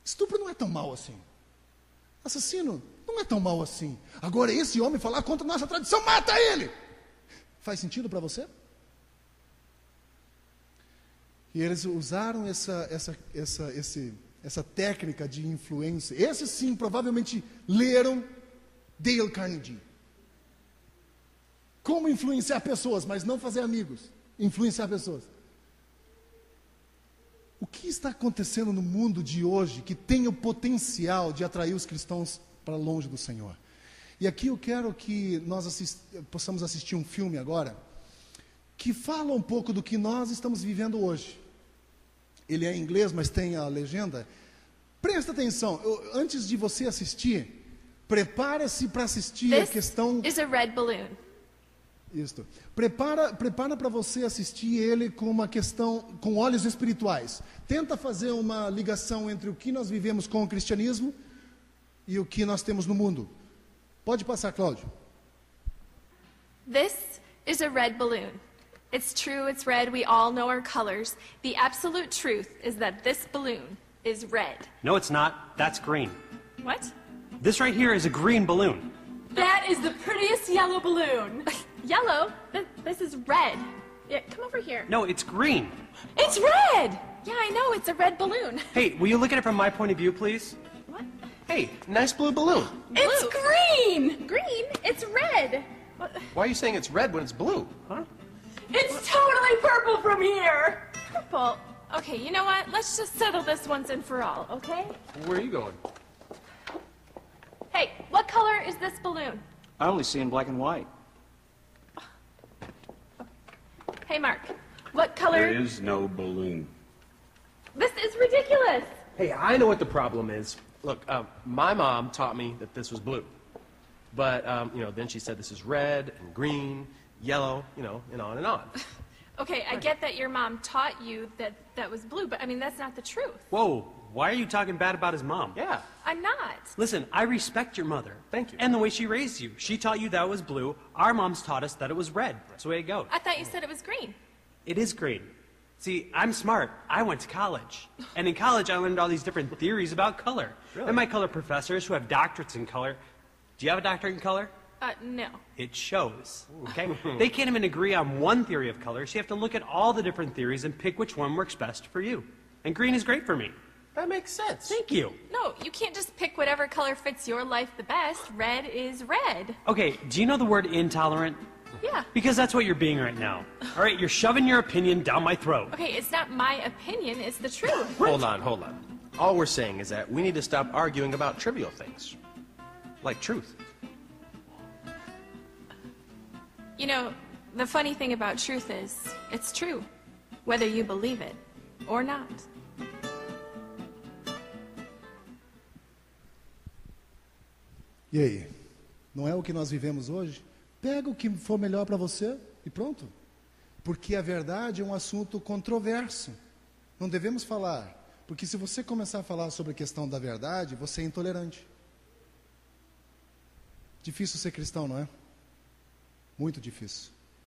Estupro não é tão mal assim. Assassino não é tão mal assim. Agora esse homem falar contra a nossa tradição, mata ele! Faz sentido para você? E eles usaram essa técnica de influência. Esses sim, provavelmente leram Dale Carnegie. Como influenciar pessoas, mas não fazer amigos. Influenciar pessoas. O que está acontecendo no mundo de hoje que tem o potencial de atrair os cristãos para longe do Senhor? E aqui eu quero que nós possamos assistir um filme agora, que fala um pouco do que nós estamos vivendo hoje. Ele é em inglês, mas tem a legenda. Presta atenção, antes de você assistir, prepara-se para assistir a questão... This is a red balloon. Isso. Prepara para você assistir ele com uma questão, com olhos espirituais. Tenta fazer uma ligação entre o que nós vivemos com o cristianismo e o que nós temos no mundo. Pode passar, Cláudio. This is a red balloon. It's true, it's red, we all know our colors. The absolute truth is that this balloon is red. No, it's not. That's green. What? This right here is a green balloon. That is the prettiest yellow balloon. Yellow? This is red. Yeah, come over here. No, it's green. It's red! Yeah, I know, it's a red balloon. Hey, will you look at it from my point of view, please? What? Hey, nice blue balloon. It's green! Green? It's red. What? Why are you saying it's red when it's blue, huh? It's totally purple from here! Purple? Okay, you know what? Let's just settle this once and for all, okay? Where are you going? Hey, what color is this balloon? I only see in black and white. Hey, Mark, what color? There is no balloon. This is ridiculous. Hey, I know what the problem is. Look, my mom taught me that this was blue. But, then she said this is red and green, yellow, and on and on. Okay, I get that your mom taught you that that was blue, but I mean, that's not the truth. Whoa, why are you talking bad about his mom? Yeah. I'm not. Listen, I respect your mother. Thank you. And the way she raised you. She taught you that was blue. Our moms taught us that it was red. That's the way it goes. I thought you said it was green. It is green. See, I'm smart. I went to college. And in college, I learned all these different theories about color. Really? And my color professors who have doctorates in color. Do you have a doctorate in color? No. It shows, okay? They can't even agree on one theory of color, so you have to look at all the different theories and pick which one works best for you. And green is great for me. That makes sense. Thank you. No, you can't just pick whatever color fits your life the best. Red is red. Okay, do you know the word intolerant? Yeah. Because that's what you're being right now. All right, you're shoving your opinion down my throat. Okay, it's not my opinion, it's the truth. Hold on. All we're saying is that we need to stop arguing about trivial things. Like truth. You know, the funny thing about truth is, it's true, whether you believe it or not. E aí? Não é o que nós vivemos hoje? Pega o que for melhor para você e pronto. Porque a verdade é um assunto controverso. Não devemos falar. Porque se você começar a falar sobre a questão da verdade, você é intolerante. Difícil ser cristão, não é? Muito difícil.